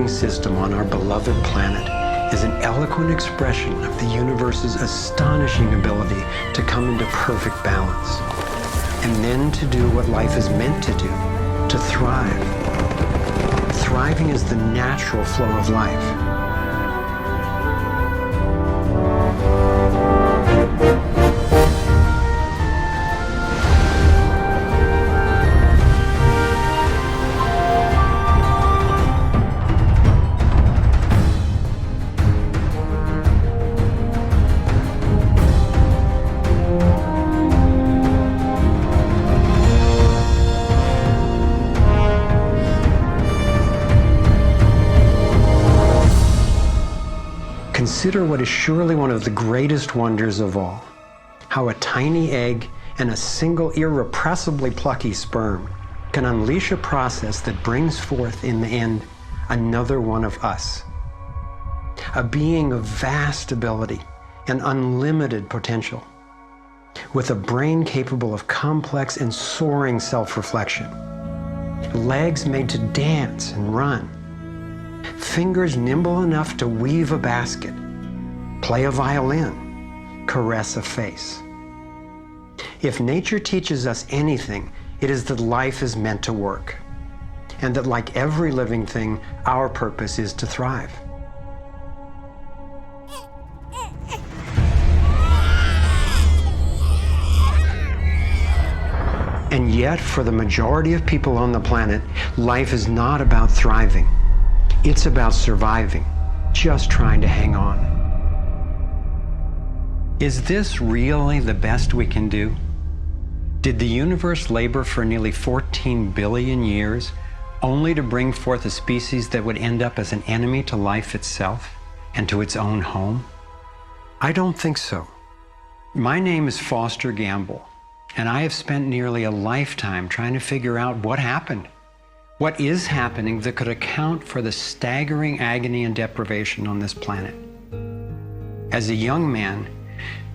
living system on our beloved planet is an eloquent expression of the universe's astonishing ability to come into perfect balance, and then to do what life is meant to do, to thrive. Thriving is the natural flow of life. Consider what is surely one of the greatest wonders of all, how a tiny egg and a single irrepressibly plucky sperm can unleash a process that brings forth in the end another one of us. A being of vast ability and unlimited potential, with a brain capable of complex and soaring self-reflection, legs made to dance and run, fingers nimble enough to weave a basket, play a violin, caress a face. If nature teaches us anything, it is that life is meant to work, and that like every living thing, our purpose is to thrive. And yet, for the majority of people on the planet, life is not about thriving. It's about surviving, just trying to hang on. Is this really the best we can do? Did the universe labor for nearly 14 billion years only to bring forth a species that would end up as an enemy to life itself and to its own home? I don't think so. My name is Foster Gamble, and I have spent nearly a lifetime trying to figure out what happened. What is happening that could account for the staggering agony and deprivation on this planet? As a young man,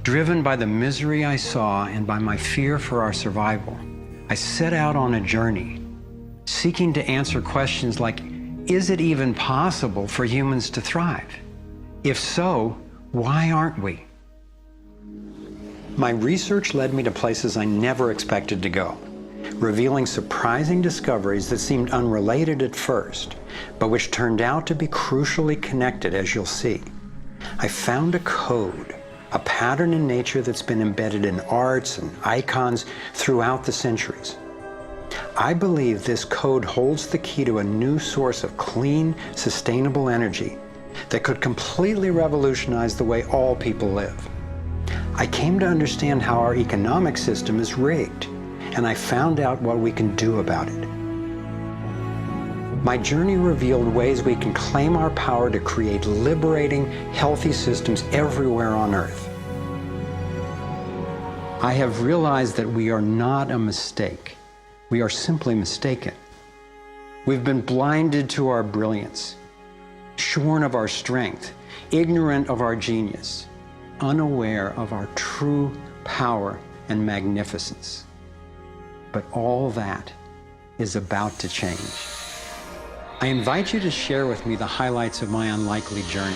driven by the misery I saw and by my fear for our survival, I set out on a journey, seeking to answer questions like, is it even possible for humans to thrive? If so, why aren't we? My research led me to places I never expected to go, revealing surprising discoveries that seemed unrelated at first, but which turned out to be crucially connected, as you'll see. I found a code, a pattern in nature that's been embedded in arts and icons throughout the centuries. I believe this code holds the key to a new source of clean, sustainable energy that could completely revolutionize the way all people live. I came to understand how our economic system is rigged, and I found out what we can do about it. My journey revealed ways we can claim our power to create liberating, healthy systems everywhere on Earth. I have realized that we are not a mistake. We are simply mistaken. We've been blinded to our brilliance, shorn of our strength, ignorant of our genius, unaware of our true power and magnificence. But all that is about to change. I invite you to share with me the highlights of my unlikely journey.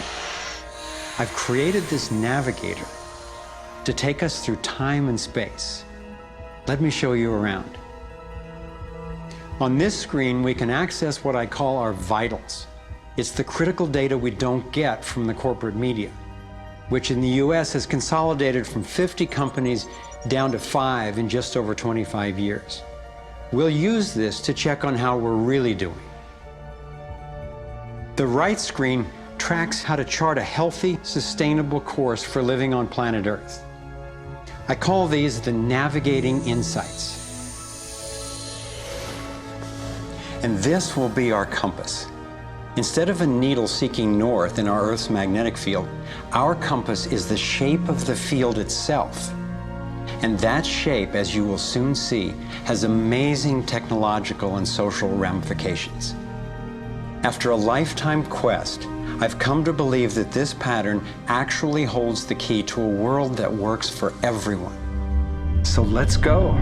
I've created this navigator to take us through time and space. Let me show you around. On this screen, we can access what I call our vitals. It's the critical data we don't get from the corporate media, which in the US has consolidated from 50 companies down to 5 in just over 25 years. We'll use this to check on how we're really doing. The right screen tracks how to chart a healthy, sustainable course for living on planet Earth. I call these the navigating insights. And this will be our compass. Instead of a needle seeking north in our Earth's magnetic field, our compass is the shape of the field itself. And that shape, as you will soon see, has amazing technological and social ramifications. After a lifetime quest, I've come to believe that this pattern actually holds the key to a world that works for everyone. So let's go.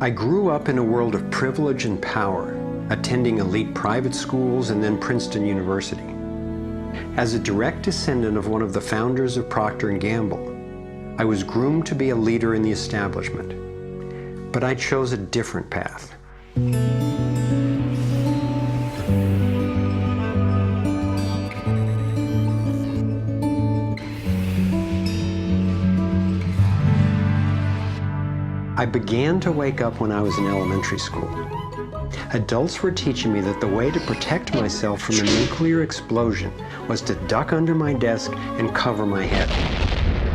I grew up in a world of privilege and power, attending elite private schools and then Princeton University. As a direct descendant of one of the founders of Procter & Gamble, I was groomed to be a leader in the establishment. But I chose a different path. I began to wake up when I was in elementary school. Adults were teaching me that the way to protect myself from a nuclear explosion was to duck under my desk and cover my head.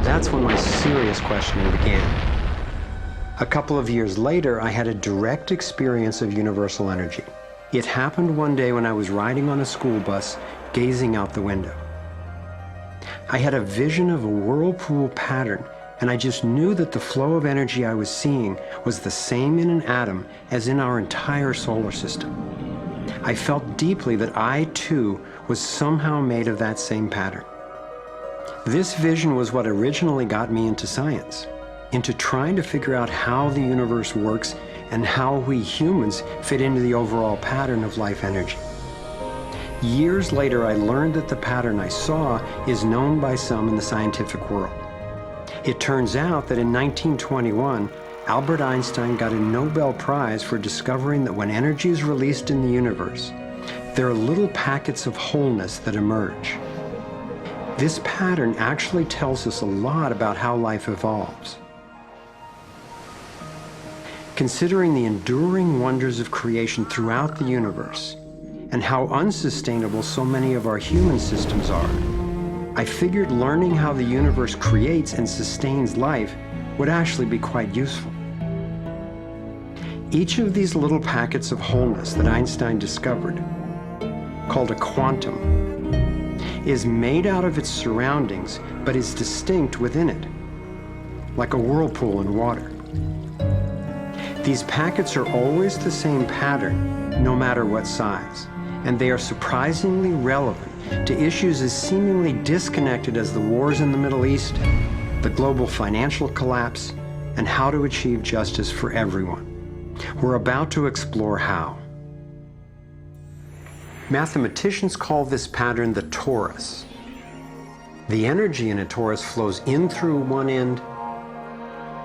That's when my serious questioning began. A couple of years later, I had a direct experience of universal energy. It happened one day when I was riding on a school bus, gazing out the window. I had a vision of a whirlpool pattern, and I just knew that the flow of energy I was seeing was the same in an atom as in our entire solar system. I felt deeply that I, too, was somehow made of that same pattern. This vision was what originally got me into science, into trying to figure out how the universe works and how we humans fit into the overall pattern of life energy. Years later, I learned that the pattern I saw is known by some in the scientific world. It turns out that in 1921, Albert Einstein got a Nobel Prize for discovering that when energy is released in the universe, there are little packets of wholeness that emerge. This pattern actually tells us a lot about how life evolves. Considering the enduring wonders of creation throughout the universe and how unsustainable so many of our human systems are, I figured learning how the universe creates and sustains life would actually be quite useful. Each of these little packets of wholeness that Einstein discovered, called a quantum, is made out of its surroundings, but is distinct within it, like a whirlpool in water. These packets are always the same pattern, no matter what size, and they are surprisingly relevant to issues as seemingly disconnected as the wars in the Middle East, the global financial collapse, and how to achieve justice for everyone. We're about to explore how. Mathematicians call this pattern the torus. The energy in a torus flows in through one end,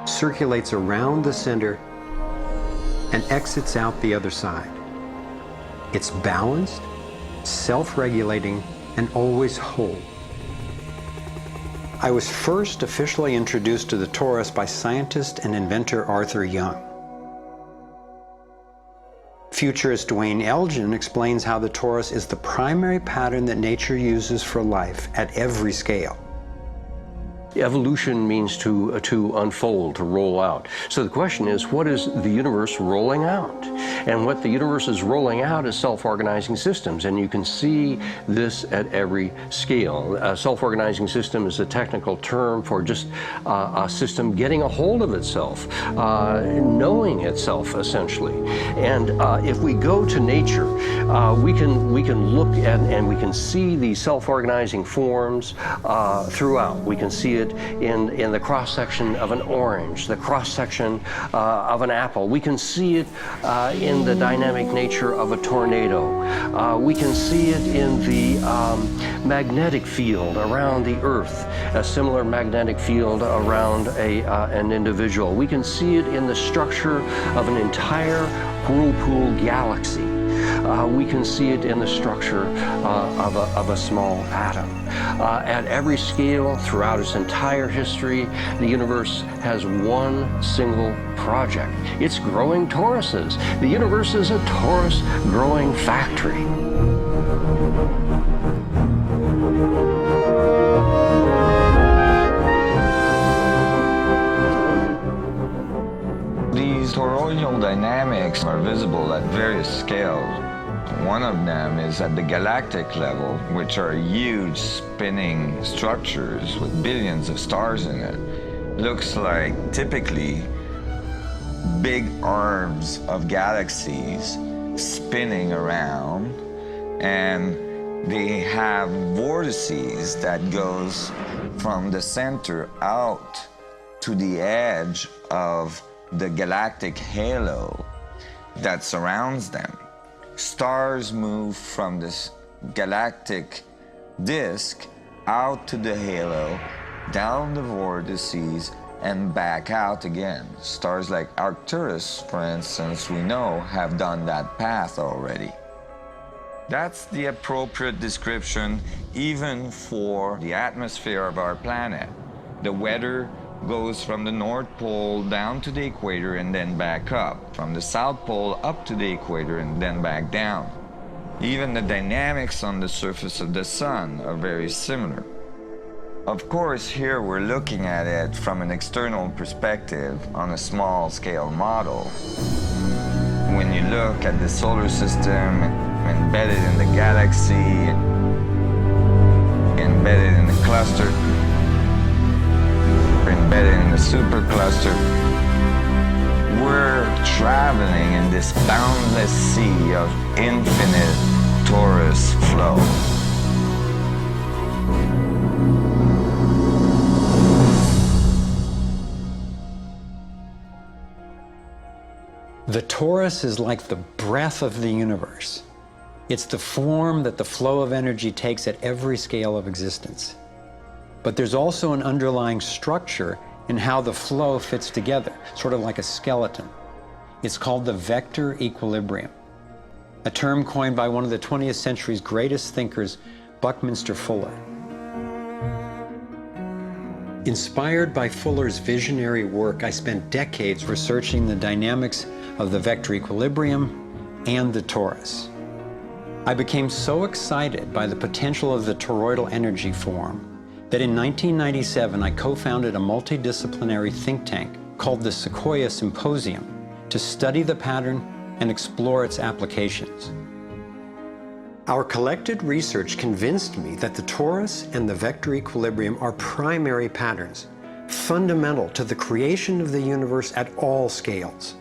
circulates around the center, and exits out the other side. It's balanced, self-regulating, and always whole. I was first officially introduced to the torus by scientist and inventor Arthur Young. Futurist Dwayne Elgin explains how the torus is the primary pattern that nature uses for life at every scale. Evolution means to unfold, to roll out. So the question is, what is the universe rolling out? And what the universe is rolling out is self-organizing systems, and you can see this at every scale. A self-organizing system is a technical term for just a system getting a hold of itself, knowing itself, essentially. And if we go to nature, we can look at and we can see these self-organizing forms throughout. We can see it in the cross-section of an orange, the cross-section of an apple. We can see it in the dynamic nature of a tornado. We can see it in the magnetic field around the Earth, a similar magnetic field around an individual. We can see it in the structure of an entire whirlpool galaxy. We can see it in the structure of a small atom. At every scale, throughout its entire history, the universe has one single project. It's growing toruses. The universe is a torus growing factory. These toroidal dynamics are visible at various scales. One of them is at the galactic level, which are huge spinning structures with billions of stars in it. Looks like typically big arms of galaxies spinning around, and they have vortices that goes from the center out to the edge of the galactic halo that surrounds them. Stars move from this galactic disk out to the halo, down the vortices, and back out again. Stars like Arcturus, for instance, we know have done that path already. That's the appropriate description even for the atmosphere of our planet. The weather goes from the North Pole down to the equator and then back up, from the South Pole up to the equator and then back down. Even the dynamics on the surface of the sun are very similar. Of course, here we're looking at it from an external perspective on a small scale model. When you look at the solar system embedded in the galaxy, embedded in the cluster, embedded in the supercluster, we're traveling in this boundless sea of infinite torus flow. The torus is like the breath of the universe. It's the form that the flow of energy takes at every scale of existence. But there's also an underlying structure in how the flow fits together, sort of like a skeleton. It's called the vector equilibrium, a term coined by one of the 20th century's greatest thinkers, Buckminster Fuller. Inspired by Fuller's visionary work, I spent decades researching the dynamics of the vector equilibrium and the torus. I became so excited by the potential of the toroidal energy form that in 1997 I co-founded a multidisciplinary think tank called the Sequoia Symposium to study the pattern and explore its applications. Our collected research convinced me that the torus and the vector equilibrium are primary patterns, fundamental to the creation of the universe at all scales.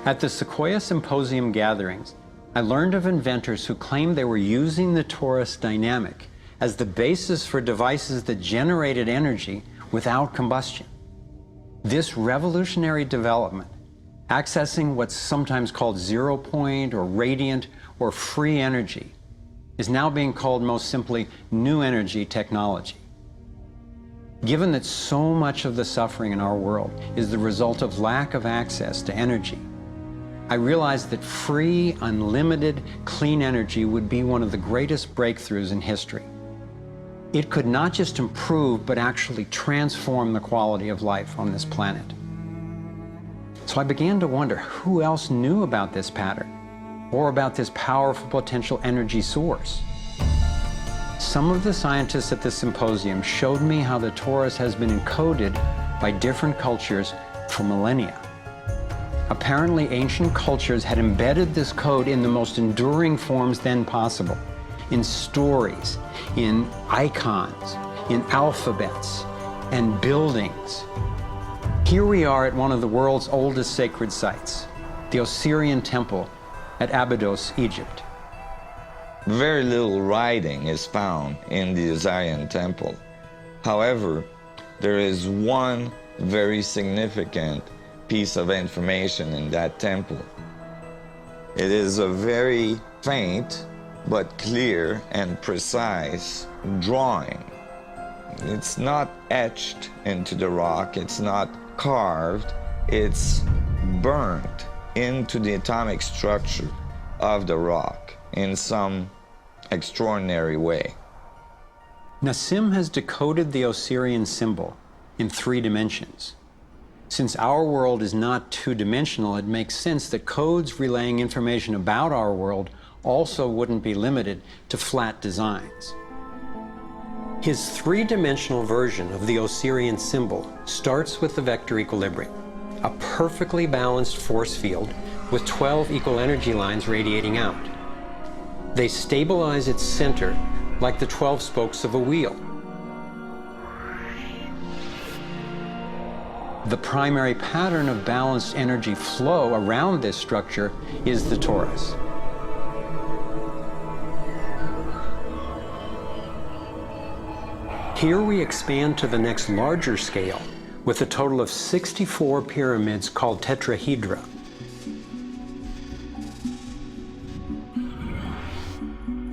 At the Sequoia Symposium gatherings, I learned of inventors who claimed they were using the torus dynamic as the basis for devices that generated energy without combustion. This revolutionary development, accessing what's sometimes called zero point or radiant or free energy, is now being called most simply new energy technology. Given that so much of the suffering in our world is the result of lack of access to energy, I realized that free, unlimited, clean energy would be one of the greatest breakthroughs in history. It could not just improve, but actually transform the quality of life on this planet. So I began to wonder who else knew about this pattern or about this powerful potential energy source. Some of the scientists at the symposium showed me how the torus has been encoded by different cultures for millennia. Apparently, ancient cultures had embedded this code in the most enduring forms then possible, in stories, in icons, in alphabets, and buildings. Here we are at one of the world's oldest sacred sites, the Osirian Temple at Abydos, Egypt. Very little writing is found in the Osirian Temple. However, there is one very significant piece of information in that temple. It is a very faint but clear and precise drawing. It's not etched into the rock, it's not carved, it's burnt into the atomic structure. of the rock in some extraordinary way. Nassim has decoded the Osirian symbol in 3 dimensions. Since our world is not two-dimensional, it makes sense that codes relaying information about our world also wouldn't be limited to flat designs. His 3-dimensional version of the Osirian symbol starts with the vector equilibrium, a perfectly balanced force field with 12 equal energy lines radiating out. They stabilize its center like the 12 spokes of a wheel. The primary pattern of balanced energy flow around this structure is the torus. Here we expand to the next larger scale with a total of 64 pyramids called tetrahedra.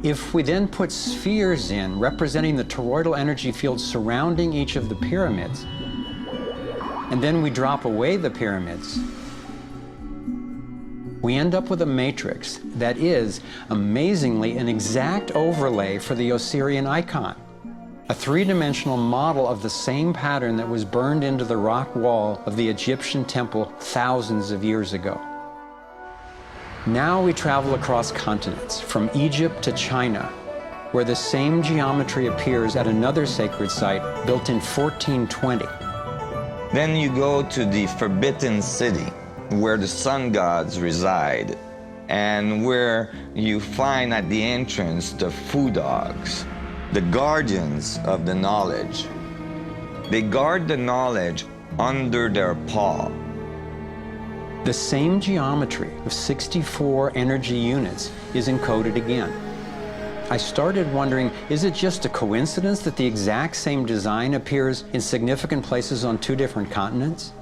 If we then put spheres in representing the toroidal energy field surrounding each of the pyramids, and then we drop away the pyramids, we end up with a matrix that is, amazingly, an exact overlay for the Osirian icon, a 3-dimensional model of the same pattern that was burned into the rock wall of the Egyptian temple thousands of years ago. Now we travel across continents, from Egypt to China, where the same geometry appears at another sacred site built in 1420. Then you go to the Forbidden City, where the sun gods reside, and where you find at the entrance the Fu dogs, the guardians of the knowledge. They guard the knowledge under their paw. The same geometry of 64 energy units is encoded again. I started wondering, is it just a coincidence that the exact same design appears in significant places on 2 different continents?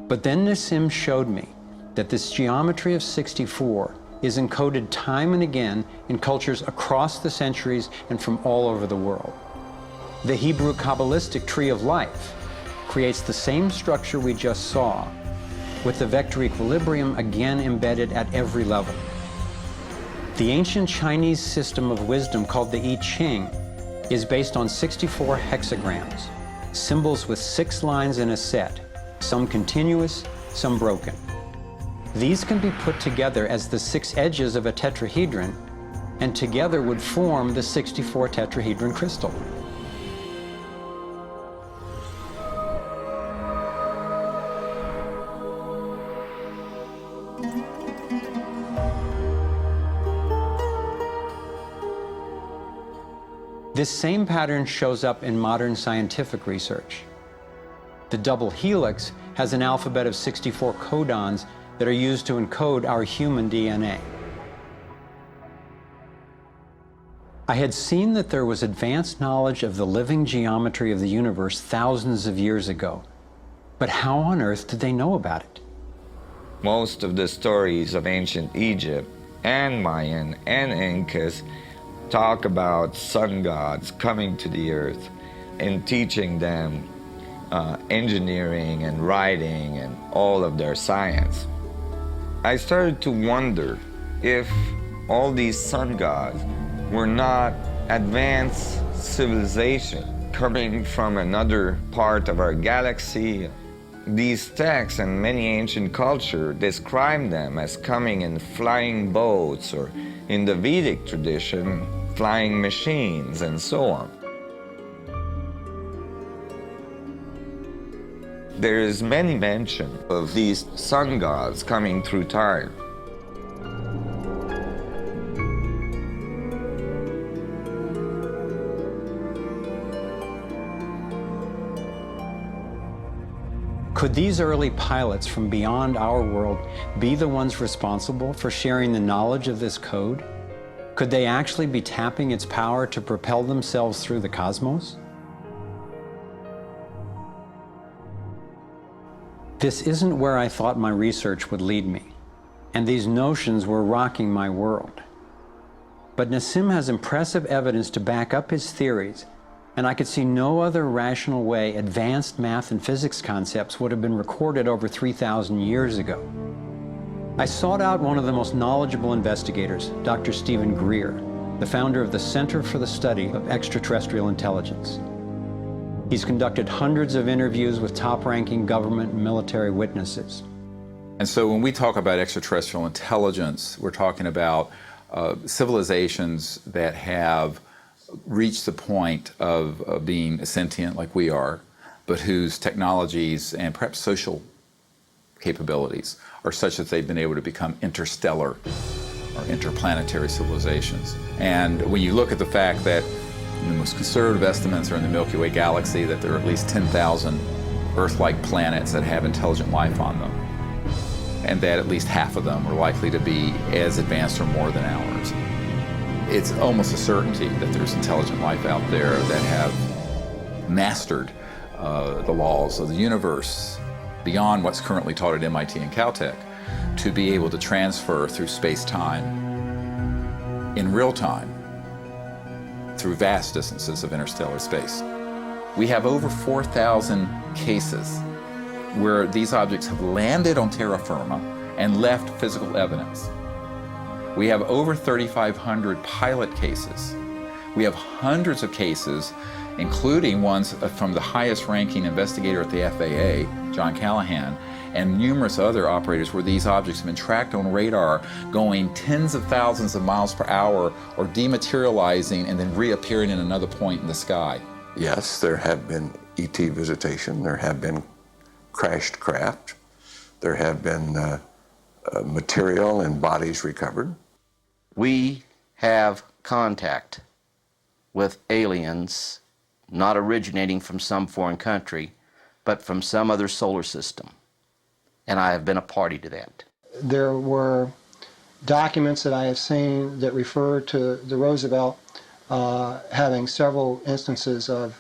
But then Nassim showed me that this geometry of 64 is encoded time and again in cultures across the centuries and from all over the world. The Hebrew Kabbalistic tree of life creates the same structure we just saw, with the vector equilibrium again embedded at every level. The ancient Chinese system of wisdom called the I Ching is based on 64 hexagrams, symbols with 6 lines in a set, some continuous, some broken. These can be put together as the 6 edges of a tetrahedron, and together would form the 64 tetrahedron crystal. This same pattern shows up in modern scientific research. The double helix has an alphabet of 64 codons that are used to encode our human DNA. I had seen that there was advanced knowledge of the living geometry of the universe thousands of years ago, but how on earth did they know about it? Most of the stories of ancient Egypt and Mayan and Incas talk about sun gods coming to the earth and teaching them engineering and writing and all of their science. I started to wonder if all these sun gods were not advanced civilization coming from another part of our galaxy. These texts and many ancient cultures describe them as coming in flying boats, or in the Vedic tradition, flying machines, and so on. There is many mention of these sun gods coming through time. Could these early pilots from beyond our world be the ones responsible for sharing the knowledge of this code? Could they actually be tapping its power to propel themselves through the cosmos? This isn't where I thought my research would lead me, and these notions were rocking my world. But Nassim has impressive evidence to back up his theories, and I could see no other rational way advanced math and physics concepts would have been recorded over 3,000 years ago. I sought out one of the most knowledgeable investigators, Dr. Stephen Greer, the founder of the Center for the Study of Extraterrestrial Intelligence. He's conducted hundreds of interviews with top-ranking government and military witnesses. And so when we talk about extraterrestrial intelligence, we're talking about civilizations that have reached the point of being sentient like we are, but whose technologies and perhaps social capabilities are such that they've been able to become interstellar or interplanetary civilizations. And when you look at the fact that the most conservative estimates are in the Milky Way galaxy that there are at least 10,000 Earth-like planets that have intelligent life on them, and that at least half of them are likely to be as advanced or more than ours. It's almost a certainty that there's intelligent life out there that have mastered the laws of the universe beyond what's currently taught at MIT and Caltech, to be able to transfer through space-time in real time through vast distances of interstellar space. We have over 4,000 cases where these objects have landed on terra firma and left physical evidence. We have over 3,500 pilot cases. We have hundreds of cases, including ones from the highest ranking investigator at the FAA, John Callahan, and numerous other operators where these objects have been tracked on radar going tens of thousands of miles per hour or dematerializing and then reappearing in another point in the sky. Yes, there have been ET visitation, there have been crashed craft, there have been material and bodies recovered. We have contact with aliens not originating from some foreign country, but from some other solar system. And I have been a party to that. There were documents that I have seen that refer to the Roosevelt having several instances of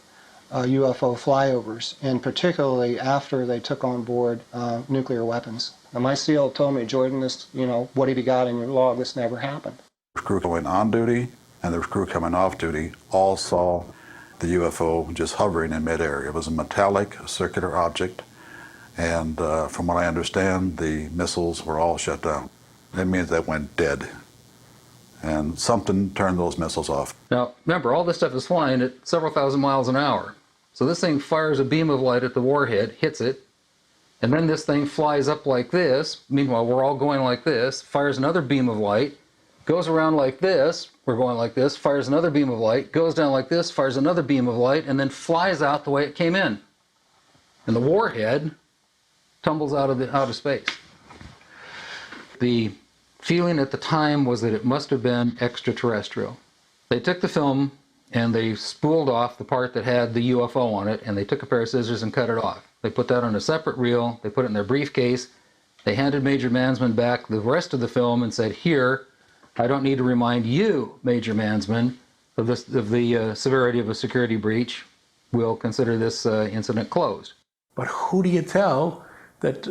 UFO flyovers, and particularly after they took on board nuclear weapons. Now, my SEAL told me, Jordan, this, what have you got in your log? This never happened. The crew going on duty and the crew coming off duty all saw the UFO just hovering in midair. It was a metallic circular object, and from what I understand, the missiles were all shut down. That means they went dead, and something turned those missiles off. Now, remember, all this stuff is flying at several thousand miles an hour. So this thing fires a beam of light at the warhead, hits it, and then this thing flies up like this. Meanwhile, we're all going like this, fires another beam of light, goes around like this, we're going like this, fires another beam of light, goes down like this, fires another beam of light, and then flies out the way it came in. And the warhead tumbles out of space. The feeling at the time was that it must have been extraterrestrial. They took the film and they spooled off the part that had the UFO on it, and they took a pair of scissors and cut it off. They put that on a separate reel, they put it in their briefcase, they handed Major Mansman back the rest of the film and said, "Here, I don't need to remind you, Major Mansman, of the severity of a security breach. We'll consider this incident closed." But who do you tell that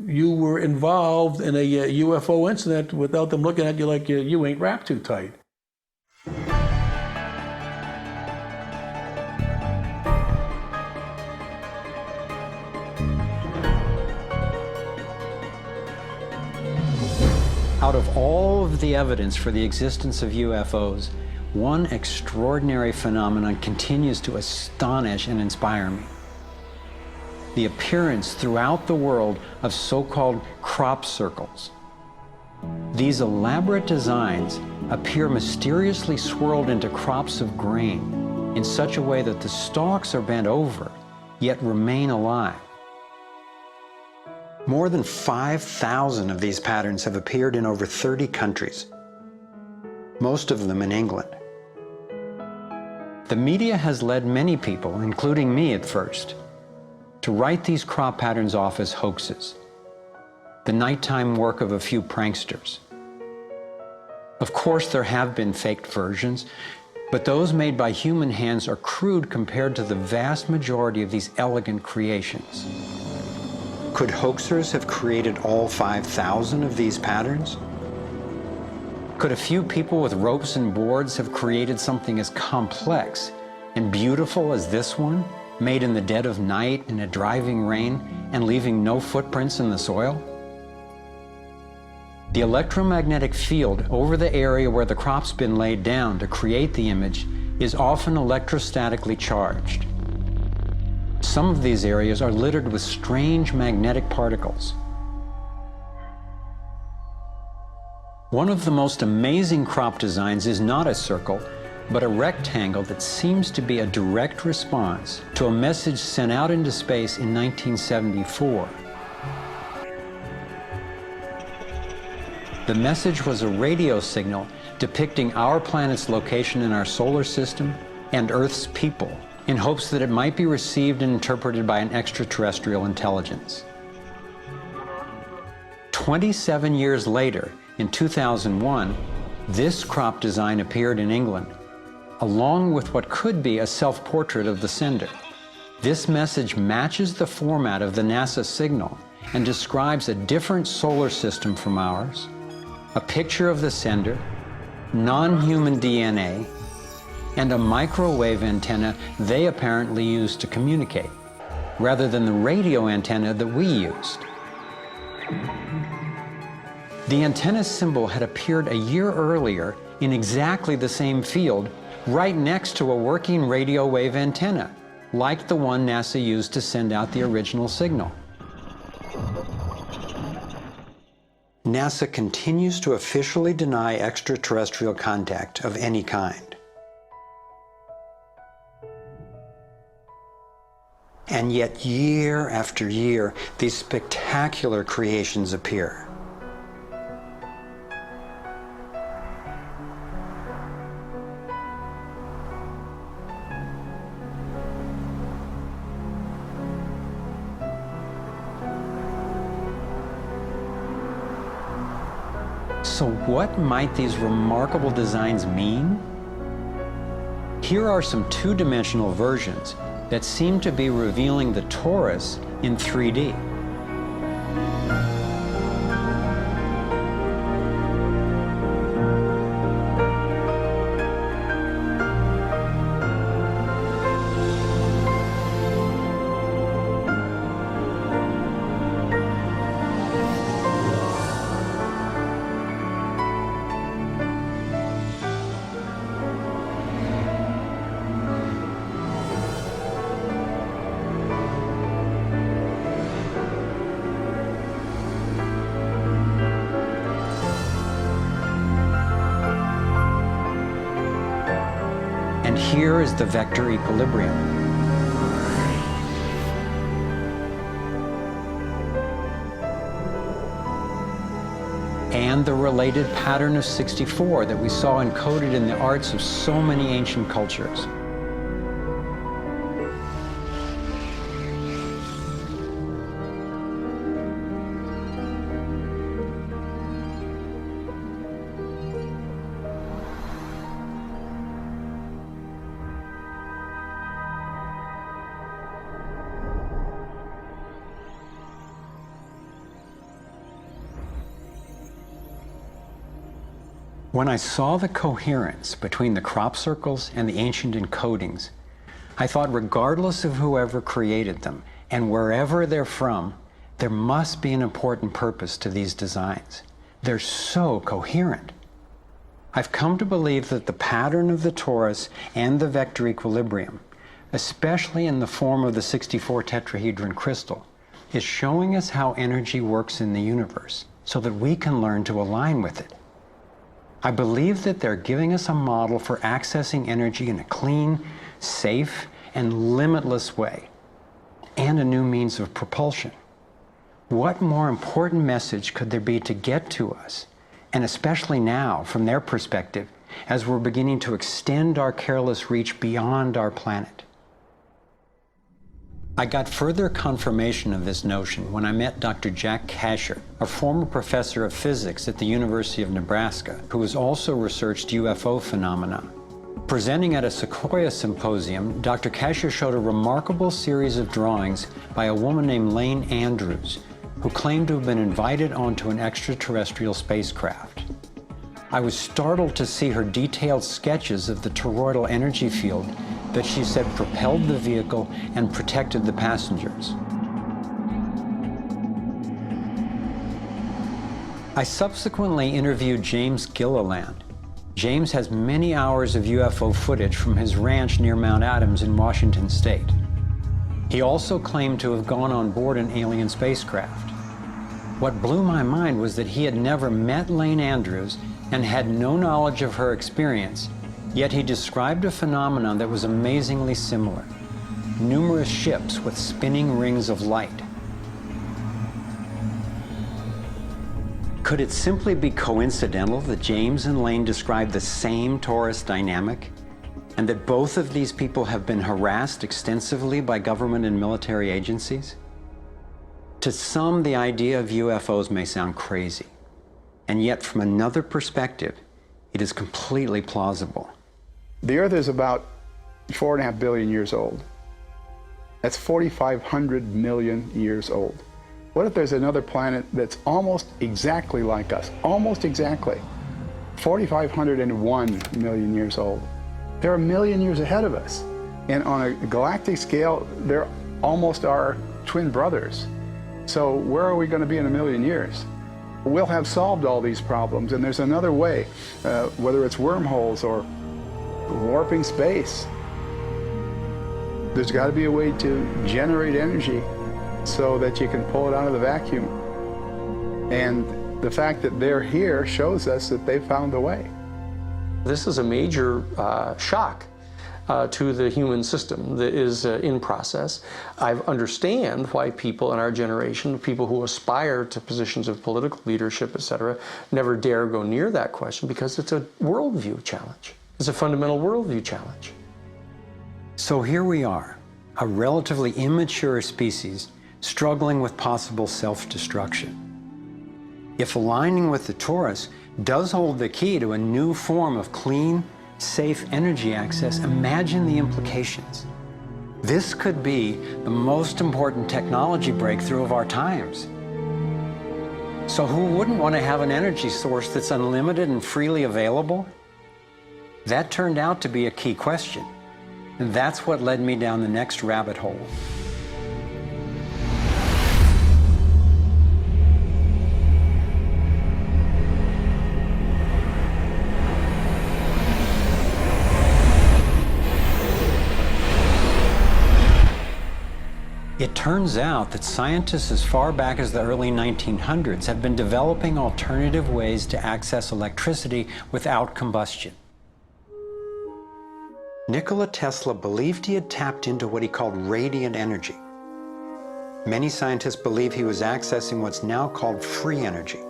you were involved in a UFO incident without them looking at you like you ain't wrapped too tight? Out of all of the evidence for the existence of UFOs, one extraordinary phenomenon continues to astonish and inspire me. The appearance throughout the world of so-called crop circles. These elaborate designs appear mysteriously swirled into crops of grain in such a way that the stalks are bent over, yet remain alive. More than 5,000 of these patterns have appeared in over 30 countries, most of them in England. The media has led many people, including me at first, to write these crop patterns off as hoaxes, the nighttime work of a few pranksters. Of course, there have been faked versions, but those made by human hands are crude compared to the vast majority of these elegant creations. Could hoaxers have created all 5,000 of these patterns? Could a few people with ropes and boards have created something as complex and beautiful as this one, made in the dead of night in a driving rain and leaving no footprints in the soil? The electromagnetic field over the area where the crop's been laid down to create the image is often electrostatically charged. Some of these areas are littered with strange magnetic particles. One of the most amazing crop designs is not a circle, but a rectangle that seems to be a direct response to a message sent out into space in 1974. The message was a radio signal depicting our planet's location in our solar system and Earth's people, in hopes that it might be received and interpreted by an extraterrestrial intelligence. 27 years later, in 2001, this crop design appeared in England, along with what could be a self-portrait of the sender. This message matches the format of the NASA signal and describes a different solar system from ours, a picture of the sender, non-human DNA, and a microwave antenna they apparently used to communicate, rather than the radio antenna that we used. The antenna symbol had appeared a year earlier in exactly the same field, right next to a working radio wave antenna, like the one NASA used to send out the original signal. NASA continues to officially deny extraterrestrial contact of any kind. And yet, year after year, these spectacular creations appear. So what might these remarkable designs mean? Here are some two-dimensional versions that seem to be revealing the torus in 3D. And here is the vector equilibrium. And the related pattern of 64 that we saw encoded in the arts of so many ancient cultures. When I saw the coherence between the crop circles and the ancient encodings, I thought regardless of whoever created them and wherever they're from, there must be an important purpose to these designs. They're so coherent. I've come to believe that the pattern of the torus and the vector equilibrium, especially in the form of the 64 tetrahedron crystal, is showing us how energy works in the universe so that we can learn to align with it. I believe that they're giving us a model for accessing energy in a clean, safe, and limitless way, and a new means of propulsion. What more important message could there be to get to us, and especially now, from their perspective, as we're beginning to extend our careless reach beyond our planet? I got further confirmation of this notion when I met Dr. Jack Kasher, a former professor of physics at the University of Nebraska, who has also researched UFO phenomena. Presenting at a Sequoia symposium, Dr. Kasher showed a remarkable series of drawings by a woman named Lane Andrews, who claimed to have been invited onto an extraterrestrial spacecraft. I was startled to see her detailed sketches of the toroidal energy field that she said propelled the vehicle and protected the passengers. I subsequently interviewed James Gilliland. James has many hours of UFO footage from his ranch near Mount Adams in Washington State. He also claimed to have gone on board an alien spacecraft. What blew my mind was that he had never met Lane Andrews and had no knowledge of her experience, yet he described a phenomenon that was amazingly similar: numerous ships with spinning rings of light. Could it simply be coincidental that James and Lane described the same torus dynamic, and that both of these people have been harassed extensively by government and military agencies? To some, the idea of UFOs may sound crazy, and yet from another perspective, it is completely plausible. The Earth is about 4.5 billion years old. That's 4,500 million years old. What if there's another planet that's almost exactly like us? Almost exactly. 4,501 million years old. They're a million years ahead of us. And on a galactic scale, they're almost our twin brothers. So where are we going to be in a million years? We'll have solved all these problems, and there's another way, whether it's wormholes or warping space. There's got to be a way to generate energy so that you can pull it out of the vacuum. And the fact that they're here shows us that they found a way. This is a major shock to the human system that is in process. I understand why people in our generation, people who aspire to positions of political leadership, etc., never dare go near that question, because it's a worldview challenge. It's a fundamental worldview challenge. So here we are, a relatively immature species struggling with possible self-destruction. If aligning with the torus does hold the key to a new form of clean, safe energy access, imagine the implications. This could be the most important technology breakthrough of our times. So who wouldn't want to have an energy source that's unlimited and freely available? That turned out to be a key question, and that's what led me down the next rabbit hole. It turns out that scientists as far back as the early 1900s have been developing alternative ways to access electricity without combustion. Nikola Tesla believed he had tapped into what he called radiant energy. Many scientists believe he was accessing what's now called free energy.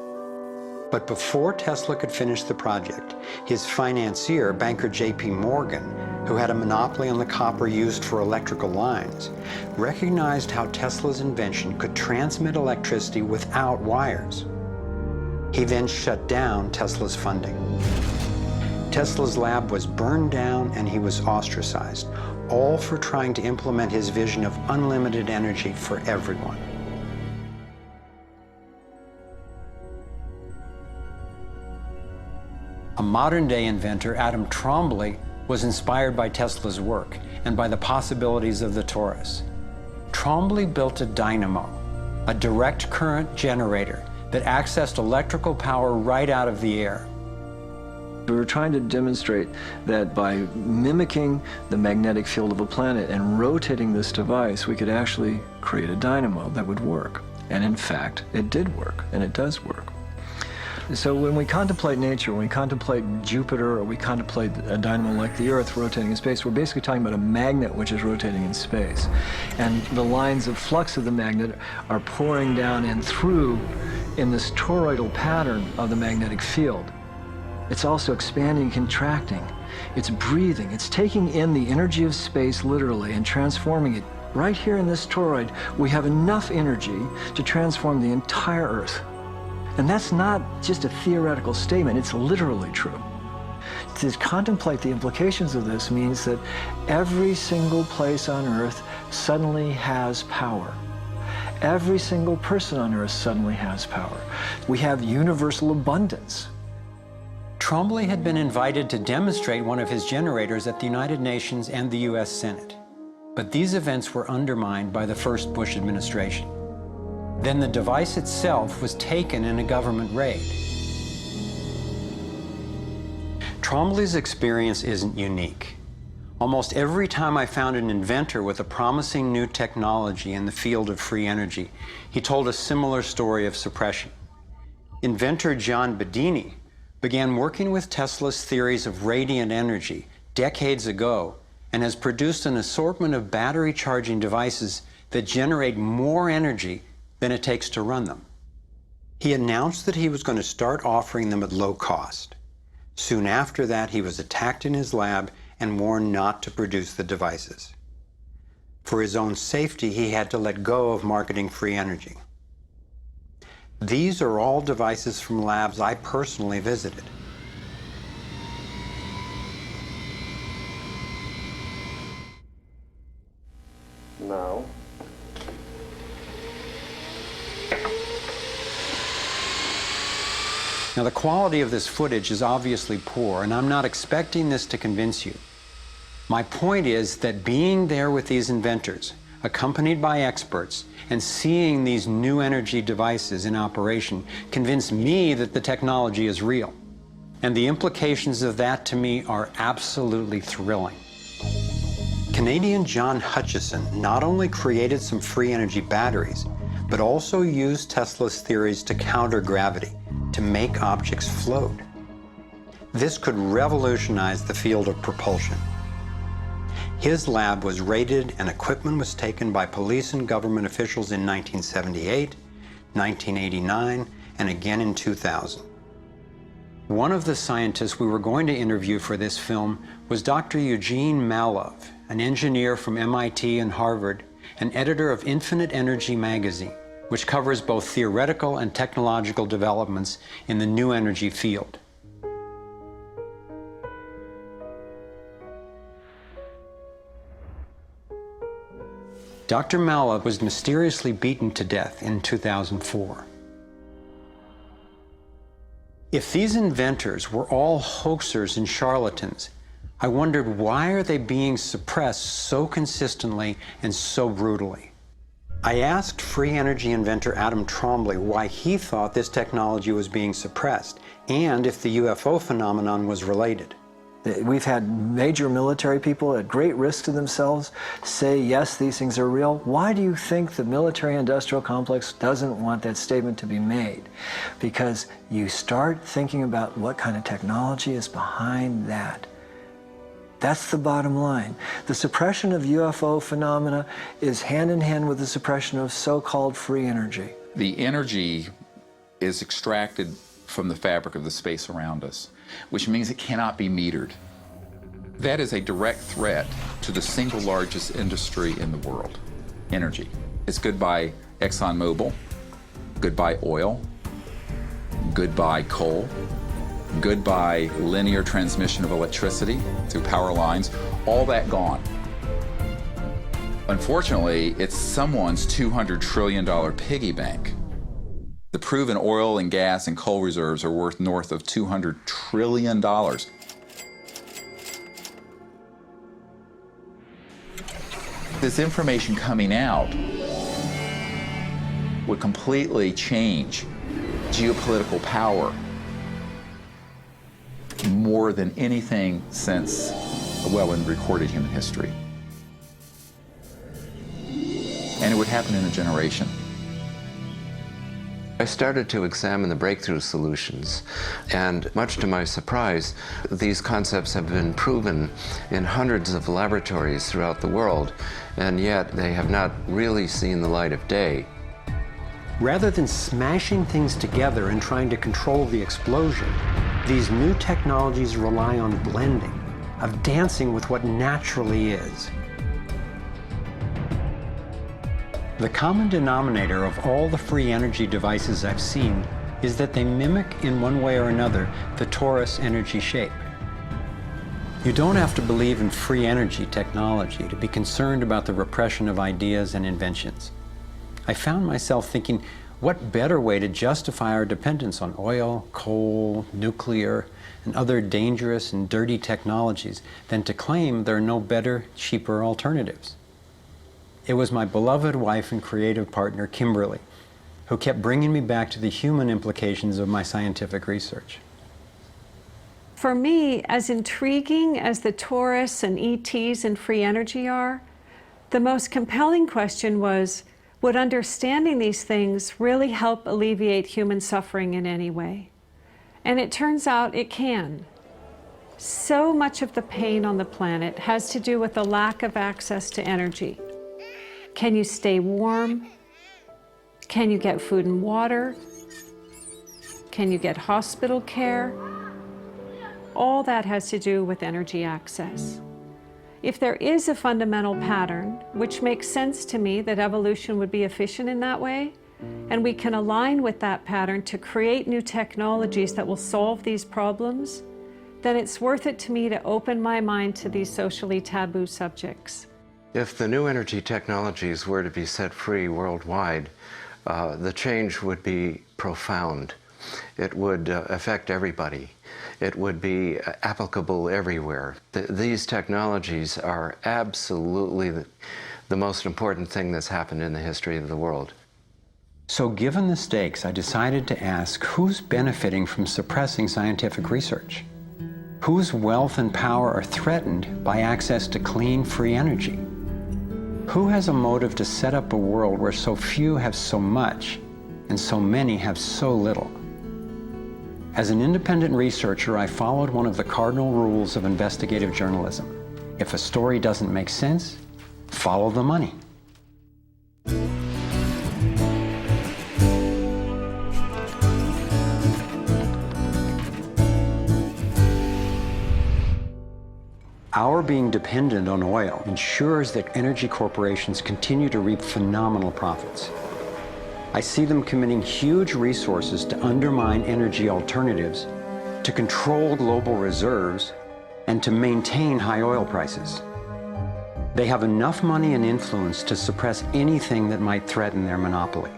But before Tesla could finish the project, his financier, banker J.P. Morgan, who had a monopoly on the copper used for electrical lines, recognized how Tesla's invention could transmit electricity without wires. He then shut down Tesla's funding. Tesla's lab was burned down and he was ostracized, all for trying to implement his vision of unlimited energy for everyone. A modern-day inventor, Adam Trombley, was inspired by Tesla's work and by the possibilities of the torus. Trombley built a dynamo, a direct current generator that accessed electrical power right out of the air. We were trying to demonstrate that by mimicking the magnetic field of a planet and rotating this device, we could actually create a dynamo that would work. And in fact, it did work, and it does work. So when we contemplate nature, when we contemplate Jupiter, or we contemplate a dynamo like the Earth rotating in space, we're basically talking about a magnet which is rotating in space. And the lines of flux of the magnet are pouring down and through in this toroidal pattern of the magnetic field. It's also expanding and contracting. It's breathing. It's taking in the energy of space literally and transforming it. Right here in this toroid, we have enough energy to transform the entire Earth. And that's not just a theoretical statement, it's literally true. To contemplate the implications of this means that every single place on Earth suddenly has power. Every single person on Earth suddenly has power. We have universal abundance. Trombley had been invited to demonstrate one of his generators at the United Nations and the US Senate. But these events were undermined by the first Bush administration. Then the device itself was taken in a government raid. Trombley's experience isn't unique. Almost every time I found an inventor with a promising new technology in the field of free energy, he told a similar story of suppression. Inventor John Bedini began working with Tesla's theories of radiant energy decades ago and has produced an assortment of battery charging devices that generate more energy than it takes to run them. He announced that he was going to start offering them at low cost. Soon after that, he was attacked in his lab and warned not to produce the devices. For his own safety, he had to let go of marketing free energy. These are all devices from labs I personally visited. Now. Now, the quality of this footage is obviously poor, and I'm not expecting this to convince you. My point is that being there with these inventors, accompanied by experts, and seeing these new energy devices in operation convinced me that the technology is real. And the implications of that to me are absolutely thrilling. Canadian John Hutchison not only created some free energy batteries, but also used Tesla's theories to counter gravity, to make objects float. This could revolutionize the field of propulsion. His lab was raided and equipment was taken by police and government officials in 1978, 1989, and again in 2000. One of the scientists we were going to interview for this film was Dr. Eugene Malov, an engineer from MIT and Harvard, and editor of Infinite Energy magazine, which covers both theoretical and technological developments in the new energy field. Dr. Malov was mysteriously beaten to death in 2004. If these inventors were all hoaxers and charlatans, I wondered, why are they being suppressed so consistently and so brutally? I asked free energy inventor Adam Trombley why he thought this technology was being suppressed, and if the UFO phenomenon was related. We've had major military people at great risk to themselves say, yes, these things are real. Why do you think the military-industrial complex doesn't want that statement to be made? Because you start thinking about what kind of technology is behind that. That's the bottom line. The suppression of UFO phenomena is hand in hand with the suppression of so-called free energy. The energy is extracted from the fabric of the space around us, which means it cannot be metered. That is a direct threat to the single largest industry in the world, energy. It's goodbye ExxonMobil, goodbye oil, goodbye coal, goodbye linear transmission of electricity through power lines, all that gone. Unfortunately, it's someone's $200 trillion piggy bank. The proven oil and gas and coal reserves are worth north of $200 trillion. This information coming out would completely change geopolitical power more than anything since, well, in recorded human history. And it would happen in a generation. I started to examine the breakthrough solutions, and much to my surprise, these concepts have been proven in hundreds of laboratories throughout the world, and yet they have not really seen the light of day. Rather than smashing things together and trying to control the explosion, these new technologies rely on blending, of dancing with what naturally is. The common denominator of all the free energy devices I've seen is that they mimic, in one way or another, the torus energy shape. You don't have to believe in free energy technology to be concerned about the repression of ideas and inventions. I found myself thinking, what better way to justify our dependence on oil, coal, nuclear, and other dangerous and dirty technologies than to claim there are no better, cheaper alternatives? It was my beloved wife and creative partner, Kimberly, who kept bringing me back to the human implications of my scientific research. For me, as intriguing as the tourists and ETs and free energy are, the most compelling question was, would understanding these things really help alleviate human suffering in any way? And it turns out it can. So much of the pain on the planet has to do with the lack of access to energy. Can you stay warm? Can you get food and water? Can you get hospital care? All that has to do with energy access. If there is a fundamental pattern, which makes sense to me that evolution would be efficient in that way, and we can align with that pattern to create new technologies that will solve these problems, then it's worth it to me to open my mind to these socially taboo subjects. If the new energy technologies were to be set free worldwide, the change would be profound. It would affect everybody. It would be applicable everywhere. These technologies are absolutely the most important thing that's happened in the history of the world. So given the stakes, I decided to ask who's benefiting from suppressing scientific research? Whose wealth and power are threatened by access to clean, free energy? Who has a motive to set up a world where so few have so much and so many have so little? As an independent researcher, I followed one of the cardinal rules of investigative journalism. If a story doesn't make sense, follow the money. Our being dependent on oil ensures that energy corporations continue to reap phenomenal profits. I see them committing huge resources to undermine energy alternatives, to control global reserves, and to maintain high oil prices. They have enough money and influence to suppress anything that might threaten their monopoly.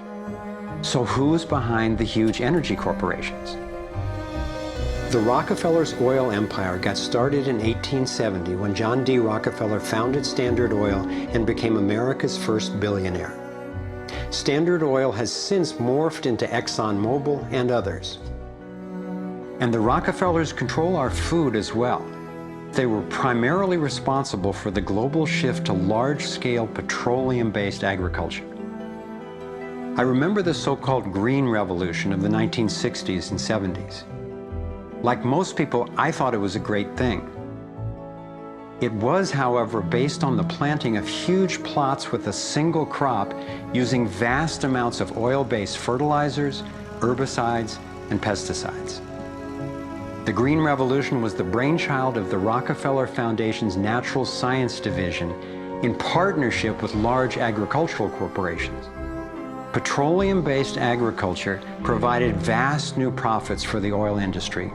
So who's behind the huge energy corporations? The Rockefellers' oil empire got started in 1870 when John D. Rockefeller founded Standard Oil and became America's first billionaire. Standard Oil has since morphed into ExxonMobil and others. And the Rockefellers control our food as well. They were primarily responsible for the global shift to large-scale petroleum-based agriculture. I remember the so-called Green Revolution of the 1960s and 70s. Like most people, I thought it was a great thing. It was, however, based on the planting of huge plots with a single crop using vast amounts of oil-based fertilizers, herbicides, and pesticides. The Green Revolution was the brainchild of the Rockefeller Foundation's Natural Science Division in partnership with large agricultural corporations. Petroleum-based agriculture provided vast new profits for the oil industry,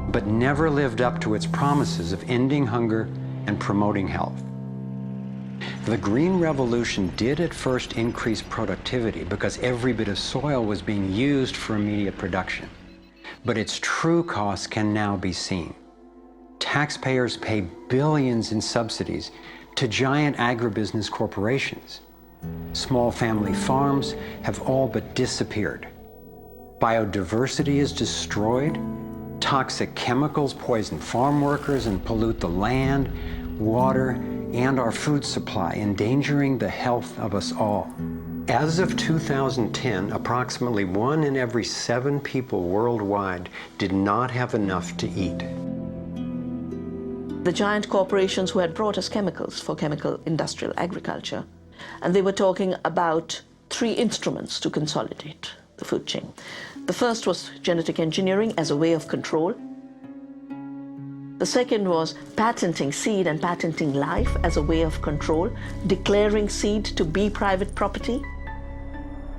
but never lived up to its promises of ending hunger and promoting health. The Green Revolution did at first increase productivity because every bit of soil was being used for immediate production. But its true costs can now be seen. Taxpayers pay billions in subsidies to giant agribusiness corporations. Small family farms have all but disappeared. Biodiversity is destroyed. Toxic chemicals poison farm workers and pollute the land, water, and our food supply, endangering the health of us all. As of 2010, approximately 1 in every 7 people worldwide did not have enough to eat. The giant corporations who had brought us chemicals for chemical industrial agriculture, and they were talking about 3 instruments to consolidate the food chain. The first was genetic engineering as a way of control. The second was patenting seed and patenting life as a way of control, declaring seed to be private property,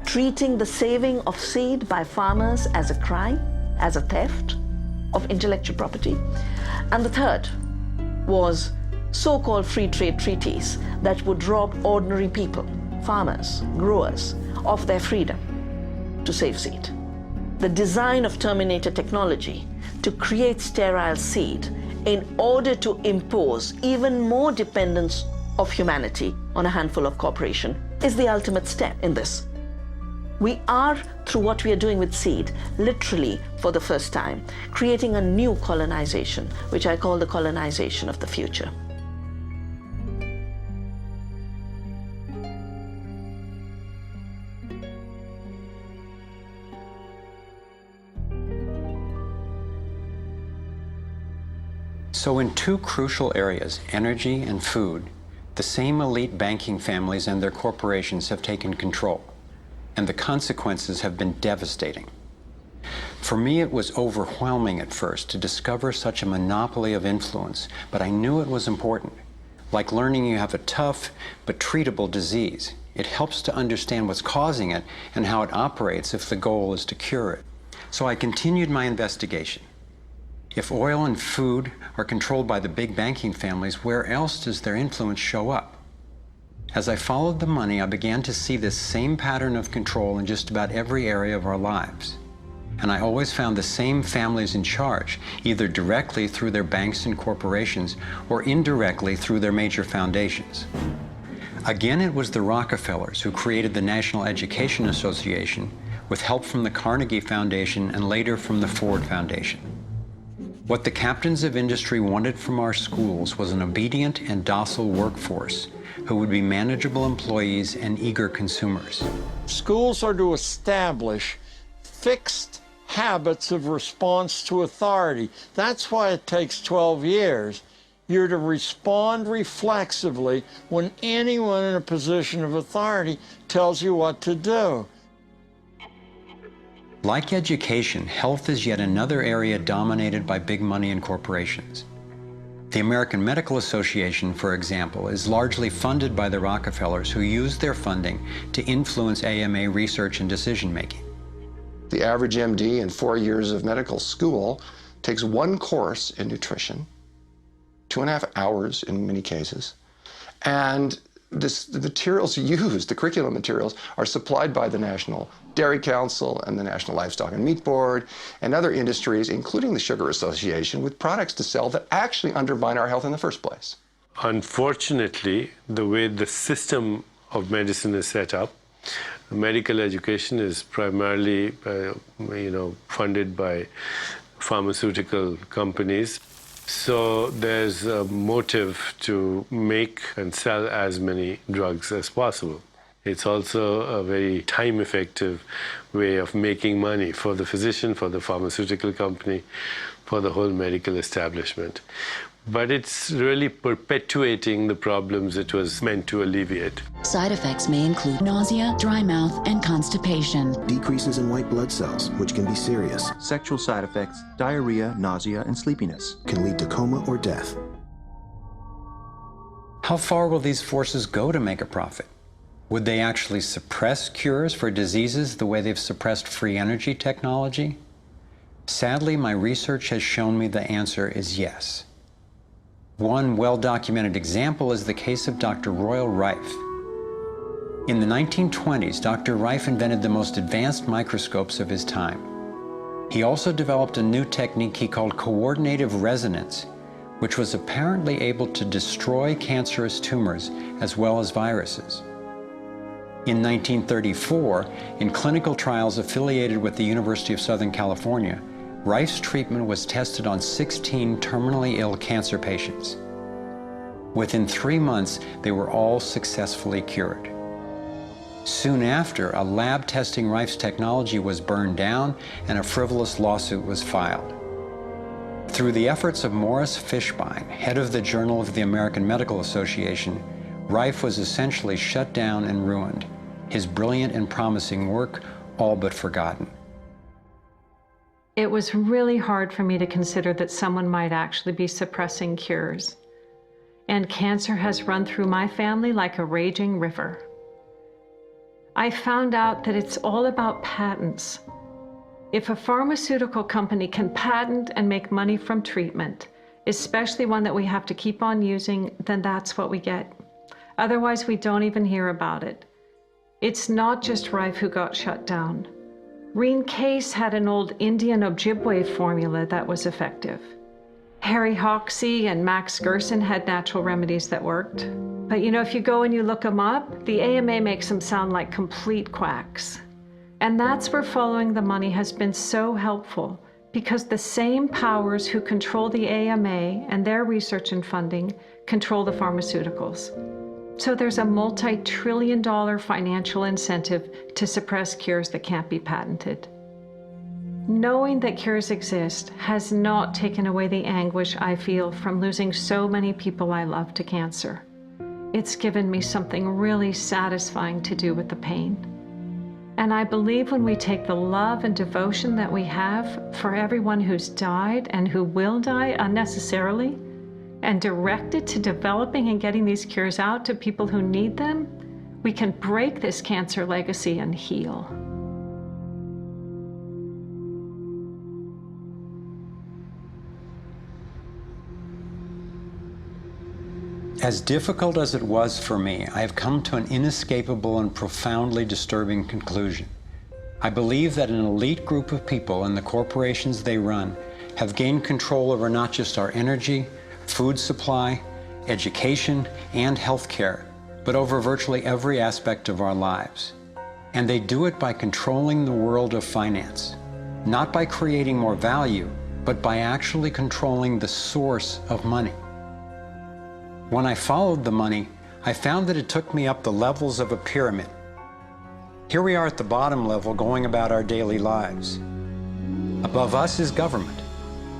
treating the saving of seed by farmers as a crime, as a theft of intellectual property. And the third was so-called free trade treaties that would rob ordinary people, farmers, growers, of their freedom to save seed. The design of Terminator technology to create sterile seed in order to impose even more dependence of humanity on a handful of corporations is the ultimate step in this. We are, through what we are doing with seed, literally for the first time, creating a new colonization, which I call the colonization of the future. So in two crucial areas, energy and food, the same elite banking families and their corporations have taken control, and the consequences have been devastating. For me, it was overwhelming at first to discover such a monopoly of influence, but I knew it was important. Like learning you have a tough but treatable disease. It helps to understand what's causing it and how it operates if the goal is to cure it. So I continued my investigation. If oil and food are controlled by the big banking families, where else does their influence show up? As I followed the money, I began to see this same pattern of control in just about every area of our lives. And I always found the same families in charge, either directly through their banks and corporations or indirectly through their major foundations. Again, it was the Rockefellers who created the National Education Association with help from the Carnegie Foundation and later from the Ford Foundation. What the captains of industry wanted from our schools was an obedient and docile workforce who would be manageable employees and eager consumers. Schools are to establish fixed habits of response to authority. That's why it takes 12 years. You're to respond reflexively when anyone in a position of authority tells you what to do. Like education, health is yet another area dominated by big money and corporations. The American Medical Association, for example, is largely funded by the Rockefellers, who use their funding to influence AMA research and decision-making. The average MD in 4 years of medical school takes one course in nutrition, 2.5 hours in many cases, and the materials used, the curriculum materials, are supplied by the National Dairy Council and the National Livestock and Meat Board and other industries, including the Sugar Association, with products to sell that actually undermine our health in the first place. Unfortunately, the way the system of medicine is set up, medical education is primarily funded by pharmaceutical companies. So there's a motive to make and sell as many drugs as possible. It's also a very time-effective way of making money for the physician, for the pharmaceutical company, for the whole medical establishment. But it's really perpetuating the problems it was meant to alleviate. Side effects may include nausea, dry mouth, and constipation. Decreases in white blood cells, which can be serious. Sexual side effects, diarrhea, nausea, and sleepiness. Can lead to coma or death. How far will these forces go to make a profit? Would they actually suppress cures for diseases the way they've suppressed free energy technology? Sadly, my research has shown me the answer is yes. One well-documented example is the case of Dr. Royal Rife. In the 1920s, Dr. Rife invented the most advanced microscopes of his time. He also developed a new technique he called coordinative resonance, which was apparently able to destroy cancerous tumors as well as viruses. In 1934, in clinical trials affiliated with the University of Southern California, Rife's treatment was tested on 16 terminally ill cancer patients. Within 3 months, they were all successfully cured. Soon after, a lab testing Rife's technology was burned down and a frivolous lawsuit was filed. Through the efforts of Morris Fishbein, head of the Journal of the American Medical Association, Rife was essentially shut down and ruined, his brilliant and promising work all but forgotten. It was really hard for me to consider that someone might actually be suppressing cures. And cancer has run through my family like a raging river. I found out that it's all about patents. If a pharmaceutical company can patent and make money from treatment, especially one that we have to keep on using, then that's what we get. Otherwise, we don't even hear about it. It's not just Rife who got shut down. Reen Case had an old Indian Ojibwe formula that was effective. Harry Hoxsey and Max Gerson had natural remedies that worked. But if you go and you look them up, the AMA makes them sound like complete quacks. And that's where following the money has been so helpful, because the same powers who control the AMA and their research and funding control the pharmaceuticals. So there's a multi-trillion-dollar financial incentive to suppress cures that can't be patented. Knowing that cures exist has not taken away the anguish I feel from losing so many people I love to cancer. It's given me something really satisfying to do with the pain. And I believe when we take the love and devotion that we have for everyone who's died and who will die unnecessarily, and direct it to developing and getting these cures out to people who need them, we can break this cancer legacy and heal. As difficult as it was for me, I have come to an inescapable and profoundly disturbing conclusion. I believe that an elite group of people and the corporations they run have gained control over not just our energy, food supply, education, and healthcare, but over virtually every aspect of our lives. And they do it by controlling the world of finance, not by creating more value, but by actually controlling the source of money. When I followed the money, I found that it took me up the levels of a pyramid. Here we are at the bottom level going about our daily lives. Above us is government,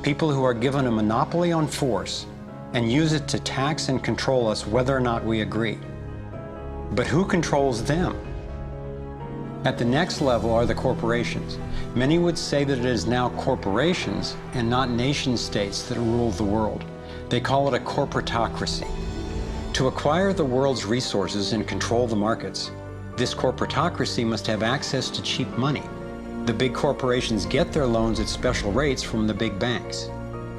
people who are given a monopoly on force and use it to tax and control us whether or not we agree. But who controls them? At the next level are the corporations. Many would say that it is now corporations and not nation states that rule the world. They call it a corporatocracy. To acquire the world's resources and control the markets, this corporatocracy must have access to cheap money. The big corporations get their loans at special rates from the big banks,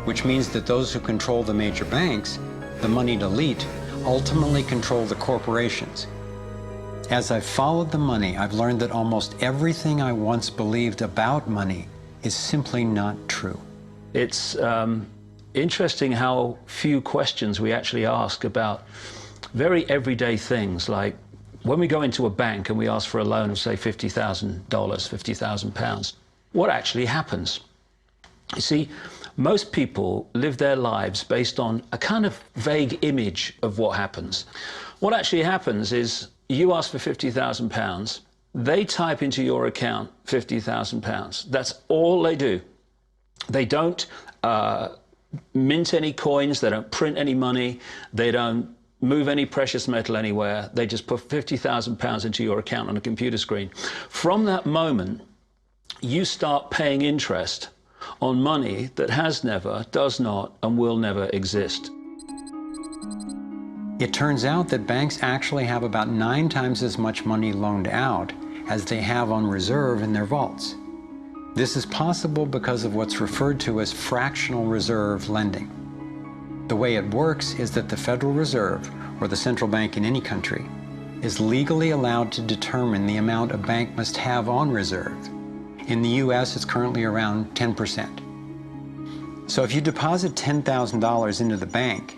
which means that those who control the major banks, the moneyed elite, ultimately control the corporations. As I've followed the money, I've learned that almost everything I once believed about money is simply not true. It's interesting how few questions we actually ask about very everyday things, like when we go into a bank and we ask for a loan of, say, $50,000, £50,000, what actually happens? You see, most people live their lives based on a kind of vague image of what happens. What actually happens is you ask for £50,000, they type into your account £50,000. That's all they do. They don't mint any coins, they don't print any money, they don't move any precious metal anywhere. They just put £50,000 into your account on a computer screen. From that moment, you start paying interest on money that has never, does not, and will never exist. It turns out that banks actually have about 9 times as much money loaned out as they have on reserve in their vaults. This is possible because of what's referred to as fractional reserve lending. The way it works is that the Federal Reserve, or the central bank in any country, is legally allowed to determine the amount a bank must have on reserve. In the US, it's currently around 10%. So if you deposit $10,000 into the bank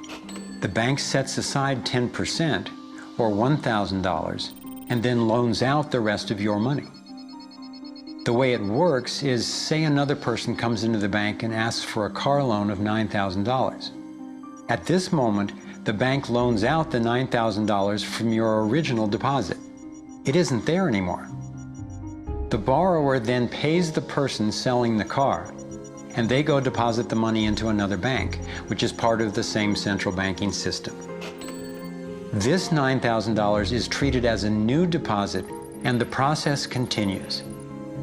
sets aside 10%, or $1,000, and then loans out the rest of your money. The way it works is, say another person comes into the bank and asks for a car loan of $9,000. At this moment, the bank loans out the $9,000 from your original deposit. It isn't there anymore. The borrower then pays the person selling the car, and they go deposit the money into another bank, which is part of the same central banking system. This $9,000 is treated as a new deposit, and the process continues.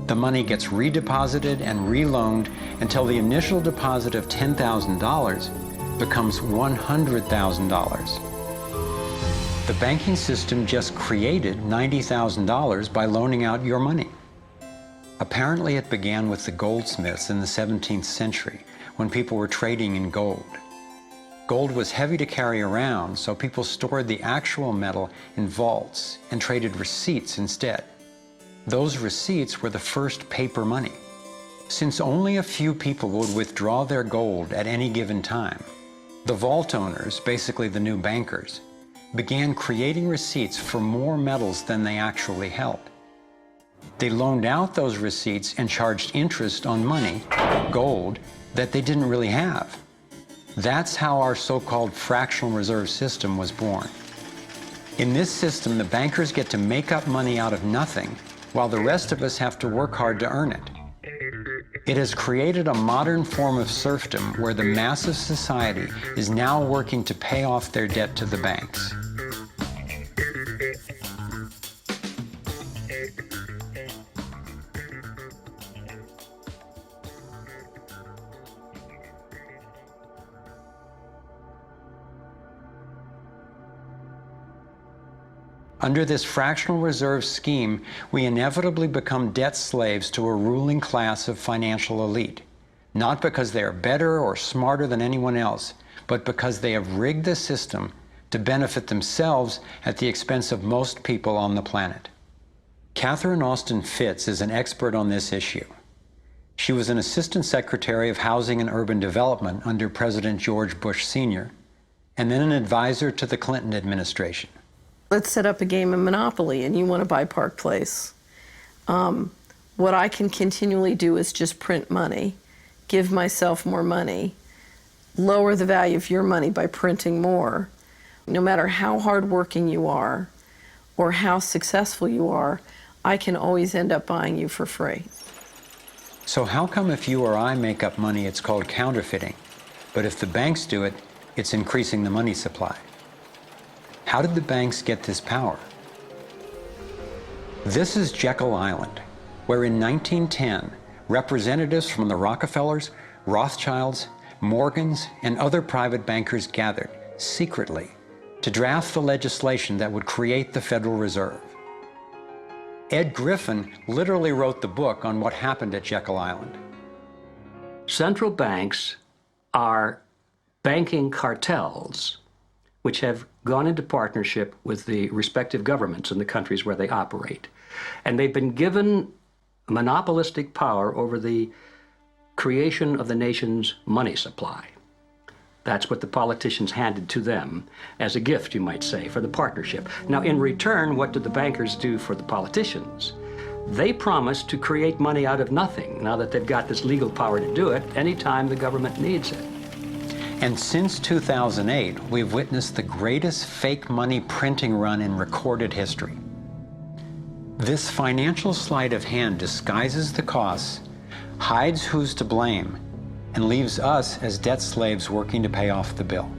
The money gets redeposited and reloaned until the initial deposit of $10,000 becomes $100,000. The banking system just created $90,000 by loaning out your money. Apparently it began with the goldsmiths in the 17th century when people were trading in gold. Gold was heavy to carry around, so people stored the actual metal in vaults and traded receipts instead. Those receipts were the first paper money. Since only a few people would withdraw their gold at any given time, the vault owners, basically the new bankers, began creating receipts for more metals than they actually held. They loaned out those receipts and charged interest on money, gold, that they didn't really have. That's how our so-called fractional reserve system was born. In this system, the bankers get to make up money out of nothing, while the rest of us have to work hard to earn it. It has created a modern form of serfdom where the mass of society is now working to pay off their debt to the banks. Under this fractional reserve scheme, we inevitably become debt slaves to a ruling class of financial elite, not because they are better or smarter than anyone else, but because they have rigged the system to benefit themselves at the expense of most people on the planet. Catherine Austin Fitts is an expert on this issue. She was an Assistant Secretary of Housing and Urban Development under President George Bush Sr., and then an advisor to the Clinton administration. Let's set up a game of Monopoly and you want to buy Park Place. What I can continually do is just print money, give myself more money, lower the value of your money by printing more. No matter how hardworking you are or how successful you are, I can always end up buying you for free. So how come if you or I make up money, it's called counterfeiting, but if the banks do it, it's increasing the money supply? How did the banks get this power? This is Jekyll Island, where in 1910, representatives from the Rockefellers, Rothschilds, Morgans, and other private bankers gathered secretly to draft the legislation that would create the Federal Reserve. Ed Griffin literally wrote the book on what happened at Jekyll Island. Central banks are banking cartels which have gone into partnership with the respective governments in the countries where they operate. And they've been given monopolistic power over the creation of the nation's money supply. That's what the politicians handed to them as a gift, you might say, for the partnership. Now, in return, what did the bankers do for the politicians? They promised to create money out of nothing, now that they've got this legal power to do it anytime the government needs it. And since 2008, we've witnessed the greatest fake money printing run in recorded history. This financial sleight of hand disguises the costs, hides who's to blame, and leaves us as debt slaves working to pay off the bill.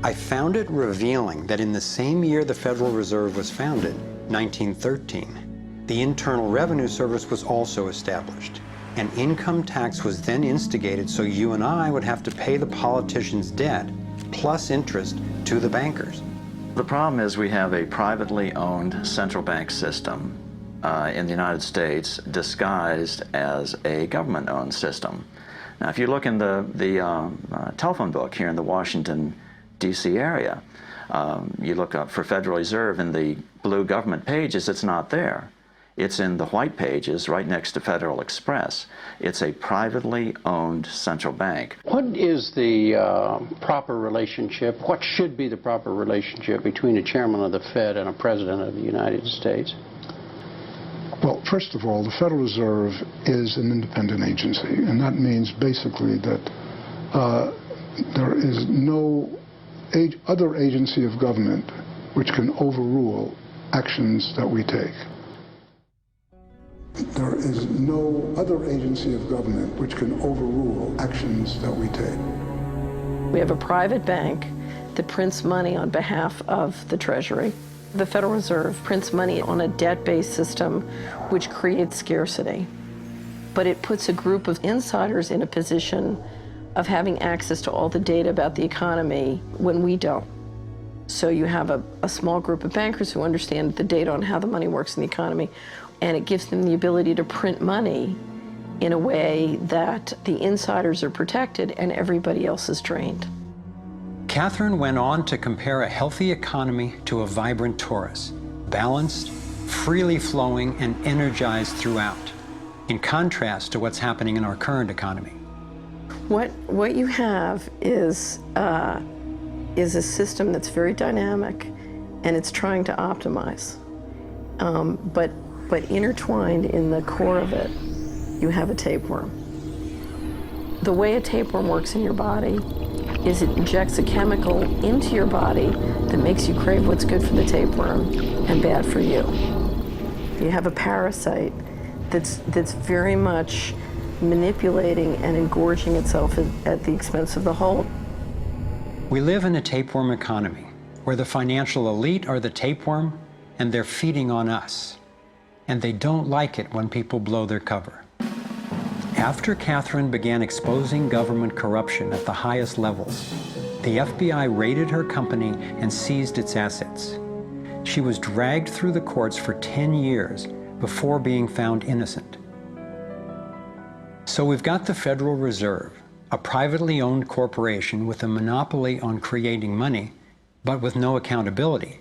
I found it revealing that in the same year the Federal Reserve was founded, 1913, the Internal Revenue Service was also established. An income tax was then instigated so you and I would have to pay the politicians' debt plus interest to the bankers. The problem is we have a privately owned central bank system in the United States disguised as a government-owned system. Now, if you look in the telephone book here in the Washington, D.C. area, you look up for Federal Reserve in the blue government pages, it's not there. It's in the white pages right next to Federal Express. It's a privately owned central bank. What is the proper relationship, what should be the proper relationship between a chairman of the Fed and a president of the United States? Well, first of all, the Federal Reserve is an independent agency, and that means basically that there is no other agency of government which can overrule actions that we take. There is no other agency of government which can overrule actions that we take. We have a private bank that prints money on behalf of the Treasury. The Federal Reserve prints money on a debt-based system which creates scarcity. But it puts a group of insiders in a position of having access to all the data about the economy when we don't. So you have a small group of bankers who understand the data on how the money works in the economy, and it gives them the ability to print money in a way that the insiders are protected and everybody else is drained. Catherine went on to compare a healthy economy to a vibrant torus, balanced, freely flowing, and energized throughout, in contrast to what's happening in our current economy. What you have is a system that's very dynamic, and it's trying to optimize. But But intertwined in the core of it, you have a tapeworm. The way a tapeworm works in your body is it injects a chemical into your body that makes you crave what's good for the tapeworm and bad for you. You have a parasite that's very much manipulating and engorging itself at the expense of the whole. We live in a tapeworm economy where the financial elite are the tapeworm and they're feeding on us. And they don't like it when people blow their cover. After Catherine began exposing government corruption at the highest levels, the FBI raided her company and seized its assets. She was dragged through the courts for 10 years before being found innocent. So we've got the Federal Reserve, a privately owned corporation with a monopoly on creating money, but with no accountability,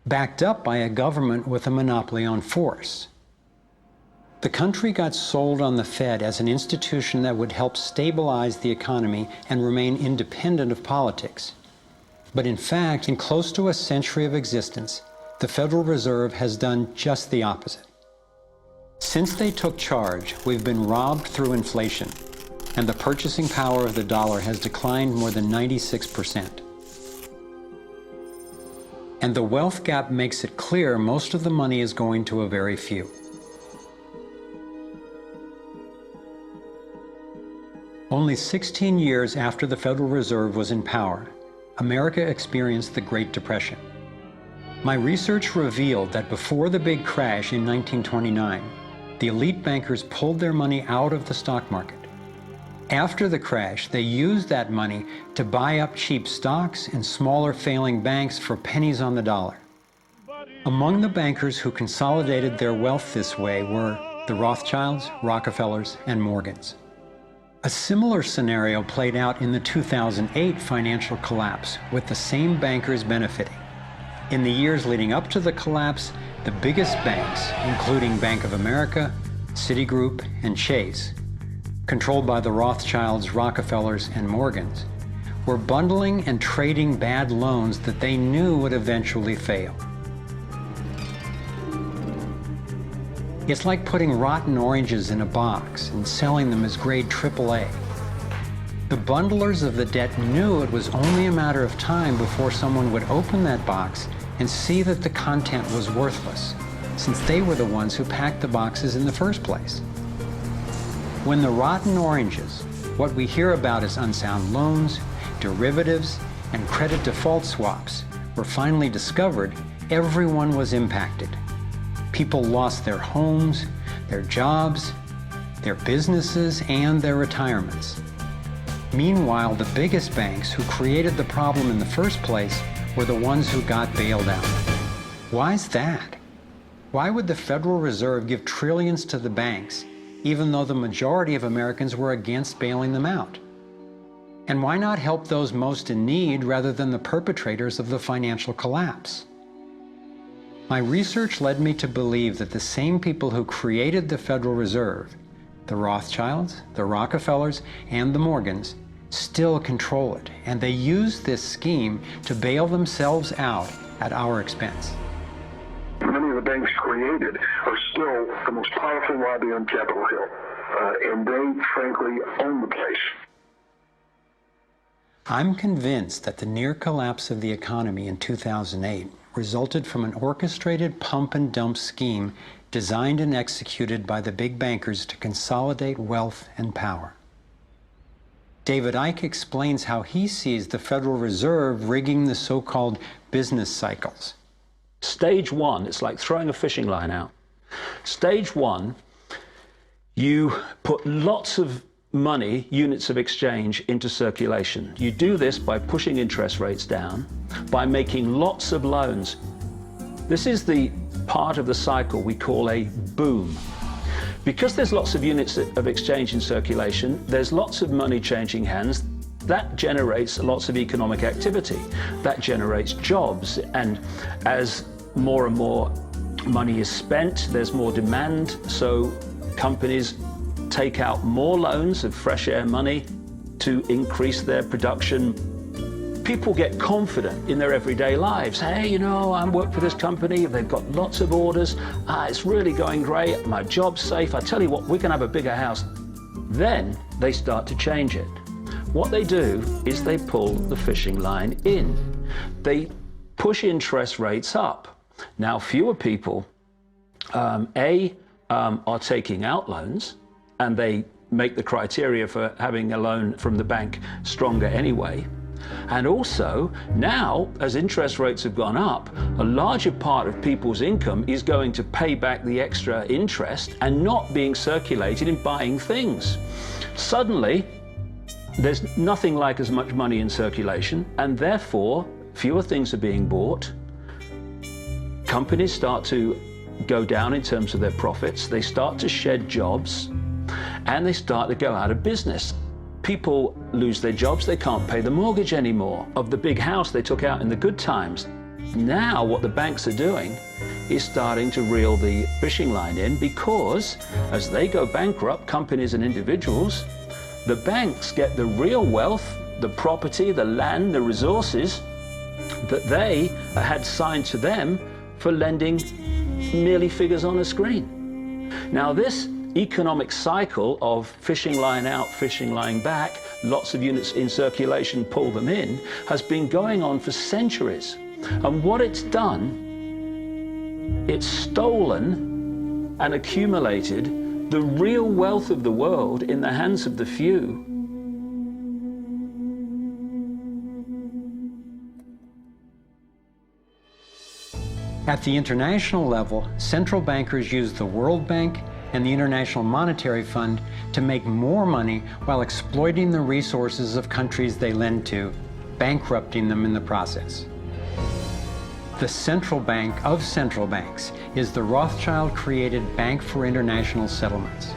backed up by a government with a monopoly on force. The country got sold on the Fed as an institution that would help stabilize the economy and remain independent of politics. But in fact, in close to a century of existence, the Federal Reserve has done just the opposite. Since they took charge, we've been robbed through inflation, and the purchasing power of the dollar has declined more than 96%. And the wealth gap makes it clear most of the money is going to a very few. Only 16 years after the Federal Reserve was in power, America experienced the Great Depression. My research revealed that before the big crash in 1929, the elite bankers pulled their money out of the stock market. After the crash, they used that money to buy up cheap stocks and smaller failing banks for pennies on the dollar. Among the bankers who consolidated their wealth this way were the Rothschilds, Rockefellers, and Morgans. A similar scenario played out in the 2008 financial collapse, with the same bankers benefiting. In the years leading up to the collapse, the biggest banks, including Bank of America, Citigroup, and Chase, controlled by the Rothschilds, Rockefellers, and Morgans, were bundling and trading bad loans that they knew would eventually fail. It's like putting rotten oranges in a box and selling them as grade AAA. The bundlers of the debt knew it was only a matter of time before someone would open that box and see that the content was worthless, since they were the ones who packed the boxes in the first place. When the rotten oranges, what we hear about as unsound loans, derivatives, and credit default swaps, were finally discovered, everyone was impacted. People lost their homes, their jobs, their businesses, and their retirements. Meanwhile, the biggest banks who created the problem in the first place were the ones who got bailed out. Why's that? Why would the Federal Reserve give trillions to the banks, even though the majority of Americans were against bailing them out? And why not help those most in need rather than the perpetrators of the financial collapse? My research led me to believe that the same people who created the Federal Reserve, the Rothschilds, the Rockefellers, and the Morgans, still control it, and they use this scheme to bail themselves out at our expense. Many of the banks created are still the most powerful lobby on Capitol Hill, and they, frankly, own the place. I'm convinced that the near collapse of the economy in 2008 resulted from an orchestrated pump and dump scheme designed and executed by the big bankers to consolidate wealth and power. David Icke explains how he sees the Federal Reserve rigging the so-called business cycles. Stage one, it's like throwing a fishing line out. Stage one, you put lots of money, units of exchange, into circulation. You do this by pushing interest rates down, by making lots of loans. This is the part of the cycle we call a boom. Because there's lots of units of exchange in circulation, there's lots of money changing hands. That generates lots of economic activity. That generates jobs. And as more and more money is spent, there's more demand. So companies take out more loans of fresh air money to increase their production. people get confident in their everyday lives. Hey, you know, I work for this company, they've got lots of orders, it's really going great, my job's safe, I tell you what, we can have a bigger house. Then they start to change it. What they do is they pull the fishing line in. They push interest rates up. Now, fewer people, are taking out loans, and they make the criteria for having a loan from the bank stronger anyway. And also, now, as interest rates have gone up, a larger part of people's income is going to pay back the extra interest and not being circulated in buying things. Suddenly, there's nothing like as much money in circulation, and therefore, fewer things are being bought. Companies start to go down in terms of their profits, they start to shed jobs, and they start to go out of business. People lose their jobs, they can't pay the mortgage anymore of the big house they took out in the good times. Now what the banks are doing is starting to reel the fishing line in, because as they go bankrupt, companies and individuals, the banks get the real wealth, the property, the land, the resources that they had signed to them for lending merely figures on a screen. Now this economic cycle of fishing line out, fishing line back, lots of units in circulation, pull them in, has been going on for centuries. And what it's done, it's stolen and accumulated the real wealth of the world in the hands of the few. At the international level, central bankers use the World Bank and the International Monetary Fund to make more money while exploiting the resources of countries they lend to, bankrupting them in the process. The central bank of central banks is the Rothschild-created Bank for International Settlements.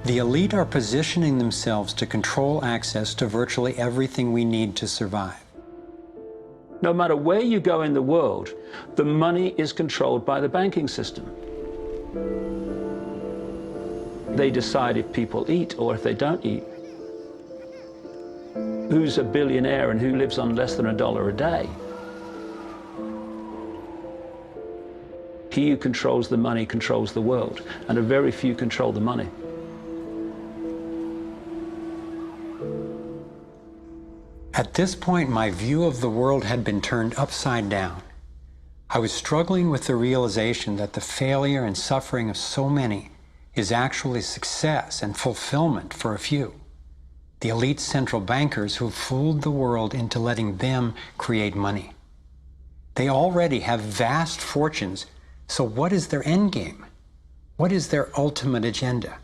The elite are positioning themselves to control access to virtually everything we need to survive. No matter where you go in the world, the money is controlled by the banking system. They decide if people eat or if they don't eat. Who's a billionaire and who lives on less than $1 a day? He who controls the money controls the world, and a very few control the money. At this point, my view of the world had been turned upside down. I was struggling with the realization that the failure and suffering of so many is actually success and fulfillment for a few. The elite central bankers who fooled the world into letting them create money. They already have vast fortunes, so what is their end game? What is their ultimate agenda?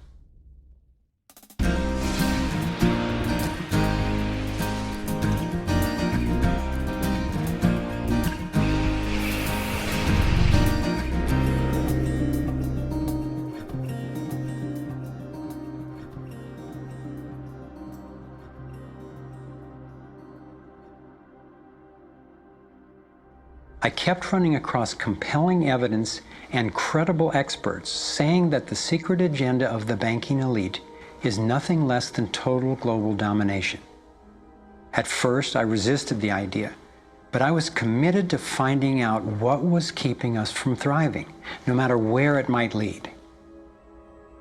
I kept running across compelling evidence and credible experts saying that the secret agenda of the banking elite is nothing less than total global domination. At first, I resisted the idea, but I was committed to finding out what was keeping us from thriving, no matter where it might lead.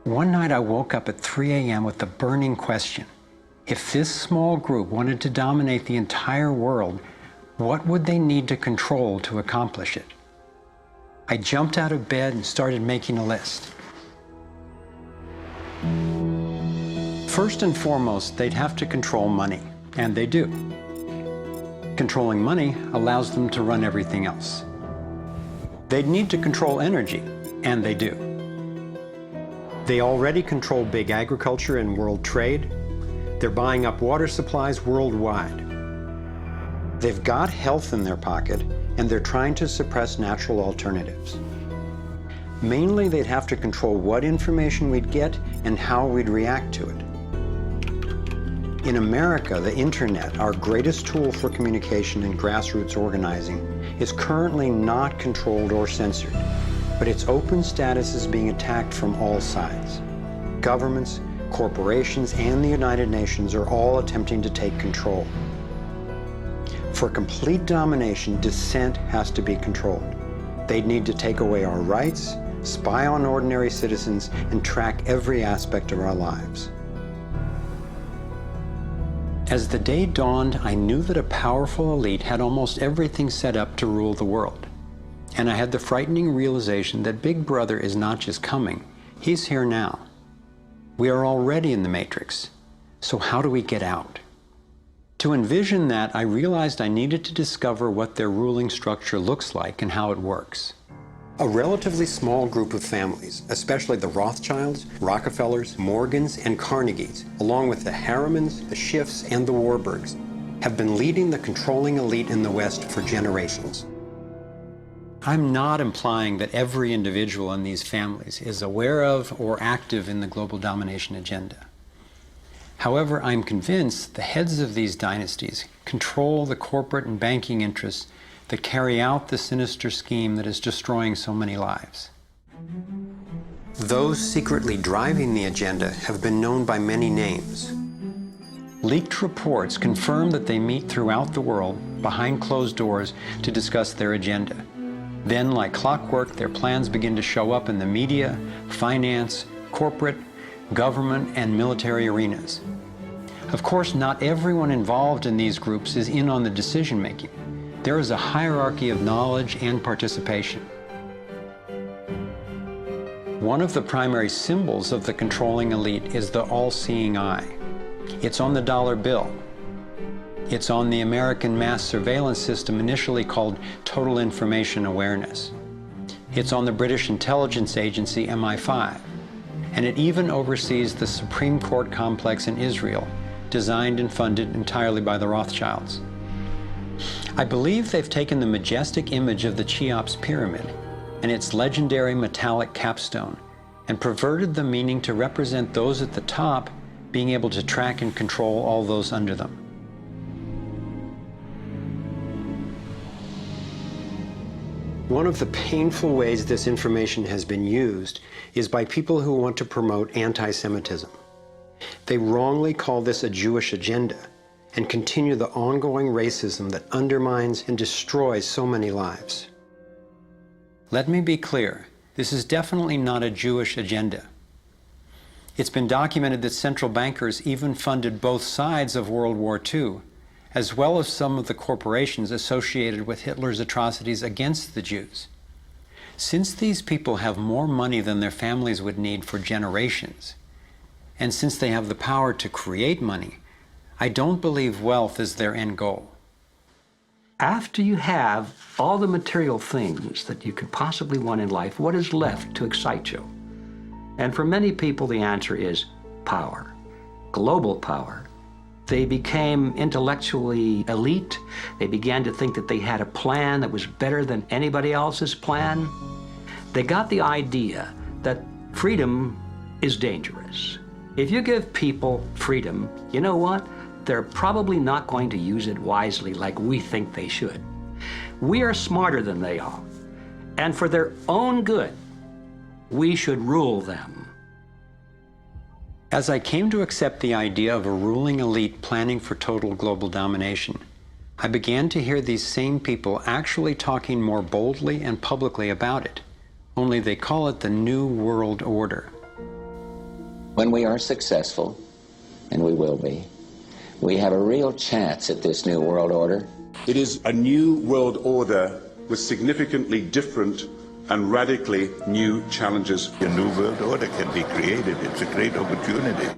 One night I woke up at 3 a.m. with the burning question: if this small group wanted to dominate the entire world, what would they need to control to accomplish it? I jumped out of bed and started making a list. First and foremost, they'd have to control money, and they do. Controlling money allows them to run everything else. They'd need to control energy, and they do. They already control big agriculture and world trade. They're buying up water supplies worldwide. They've got health in their pocket, and they're trying to suppress natural alternatives. Mainly, they'd have to control what information we'd get and how we'd react to it. In America, the internet, our greatest tool for communication and grassroots organizing, is currently not controlled or censored, but its open status is being attacked from all sides. Governments, corporations, and the United Nations are all attempting to take control. For complete domination, dissent has to be controlled. They'd need to take away our rights, spy on ordinary citizens, and track every aspect of our lives. As the day dawned, I knew that a powerful elite had almost everything set up to rule the world. And I had the frightening realization that Big Brother is not just coming, he's here now. We are already in the Matrix. So how do we get out? To envision that, I realized I needed to discover what their ruling structure looks like and how it works. A relatively small group of families, especially the Rothschilds, Rockefellers, Morgans, and Carnegies, along with the Harrimans, the Schiffs, and the Warburgs, have been leading the controlling elite in the West for generations. I'm not implying that every individual in these families is aware of or active in the global domination agenda. However, I'm convinced the heads of these dynasties control the corporate and banking interests that carry out the sinister scheme that is destroying so many lives. Those secretly driving the agenda have been known by many names. Leaked reports confirm that they meet throughout the world behind closed doors to discuss their agenda. Then, like clockwork, their plans begin to show up in the media, finance, corporate, government, and military arenas. Of course, not everyone involved in these groups is in on the decision-making. There is a hierarchy of knowledge and participation. One of the primary symbols of the controlling elite is the all-seeing eye. It's on the dollar bill. It's on the American mass surveillance system initially called Total Information Awareness. It's on the British intelligence agency MI5. And it even oversees the Supreme Court complex in Israel, designed and funded entirely by the Rothschilds. I believe they've taken the majestic image of the Cheops pyramid and its legendary metallic capstone and perverted the meaning to represent those at the top being able to track and control all those under them. One of the painful ways this information has been used is by people who want to promote anti-Semitism. They wrongly call this a Jewish agenda and continue the ongoing racism that undermines and destroys so many lives. Let me be clear, this is definitely not a Jewish agenda. It's been documented that central bankers even funded both sides of World War II, as well as some of the corporations associated with Hitler's atrocities against the Jews. Since these people have more money than their families would need for generations, and since they have the power to create money, I don't believe wealth is their end goal. After you have all the material things that you could possibly want in life, what is left to excite you? And for many people, the answer is power, global power. They became intellectually elite. They began to think that they had a plan that was better than anybody else's plan. They got the idea that freedom is dangerous. If you give people freedom, you know what? They're probably not going to use it wisely like we think they should. We are smarter than they are. And for their own good, we should rule them. As I came to accept the idea of a ruling elite planning for total global domination, I began to hear these same people actually talking more boldly and publicly about it, only they call it the New World Order. When we are successful, and we will be, we have a real chance at this New World Order. It is a new world order with significantly different and radically new challenges. A new world order can be created. It's a great opportunity.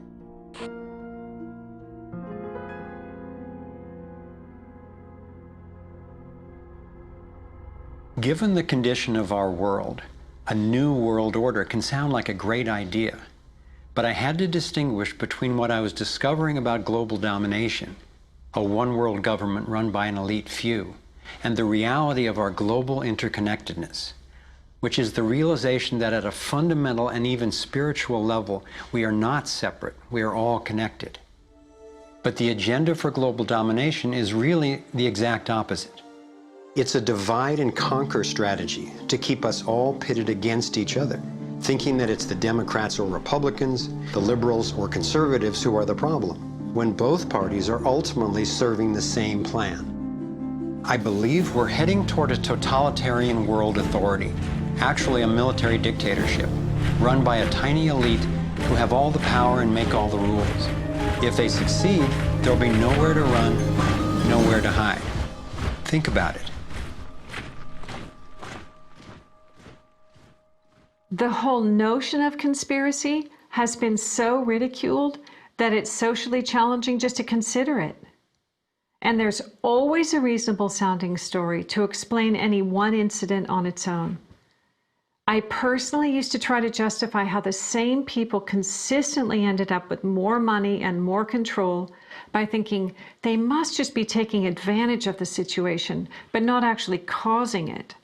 Given the condition of our world, a new world order can sound like a great idea. But I had to distinguish between what I was discovering about global domination, a one-world government run by an elite few, and the reality of our global interconnectedness, which is the realization that at a fundamental and even spiritual level, we are not separate, we are all connected. But the agenda for global domination is really the exact opposite. It's a divide and conquer strategy to keep us all pitted against each other thinking that it's the Democrats or Republicans, the liberals or conservatives who are the problem, when both parties are ultimately serving the same plan. I believe we're heading toward a totalitarian world authority, actually a military dictatorship, run by a tiny elite who have all the power and make all the rules. If they succeed, there'll be nowhere to run, nowhere to hide. Think about it. The whole notion of conspiracy has been so ridiculed that it's socially challenging just to consider it. And there's always a reasonable sounding story to explain any one incident on its own. I personally used to try to justify how the same people consistently ended up with more money and more control by thinking they must just be taking advantage of the situation, but not actually causing it.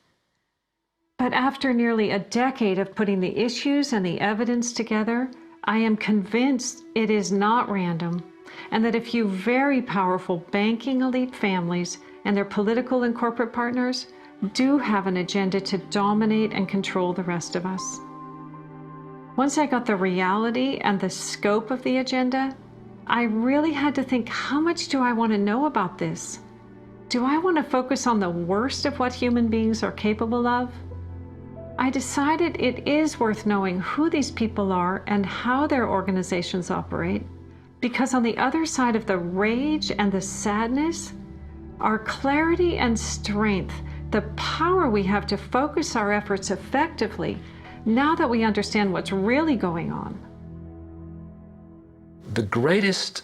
But after nearly a decade of putting the issues and the evidence together, I am convinced it is not random, and that a few very powerful banking elite families and their political and corporate partners do have an agenda to dominate and control the rest of us. Once I got the reality and the scope of the agenda, I really had to think, how much do I want to know about this? Do I want to focus on the worst of what human beings are capable of? I decided it is worth knowing who these people are and how their organizations operate, because on the other side of the rage and the sadness are clarity and strength, the power we have to focus our efforts effectively now that we understand what's really going on. The greatest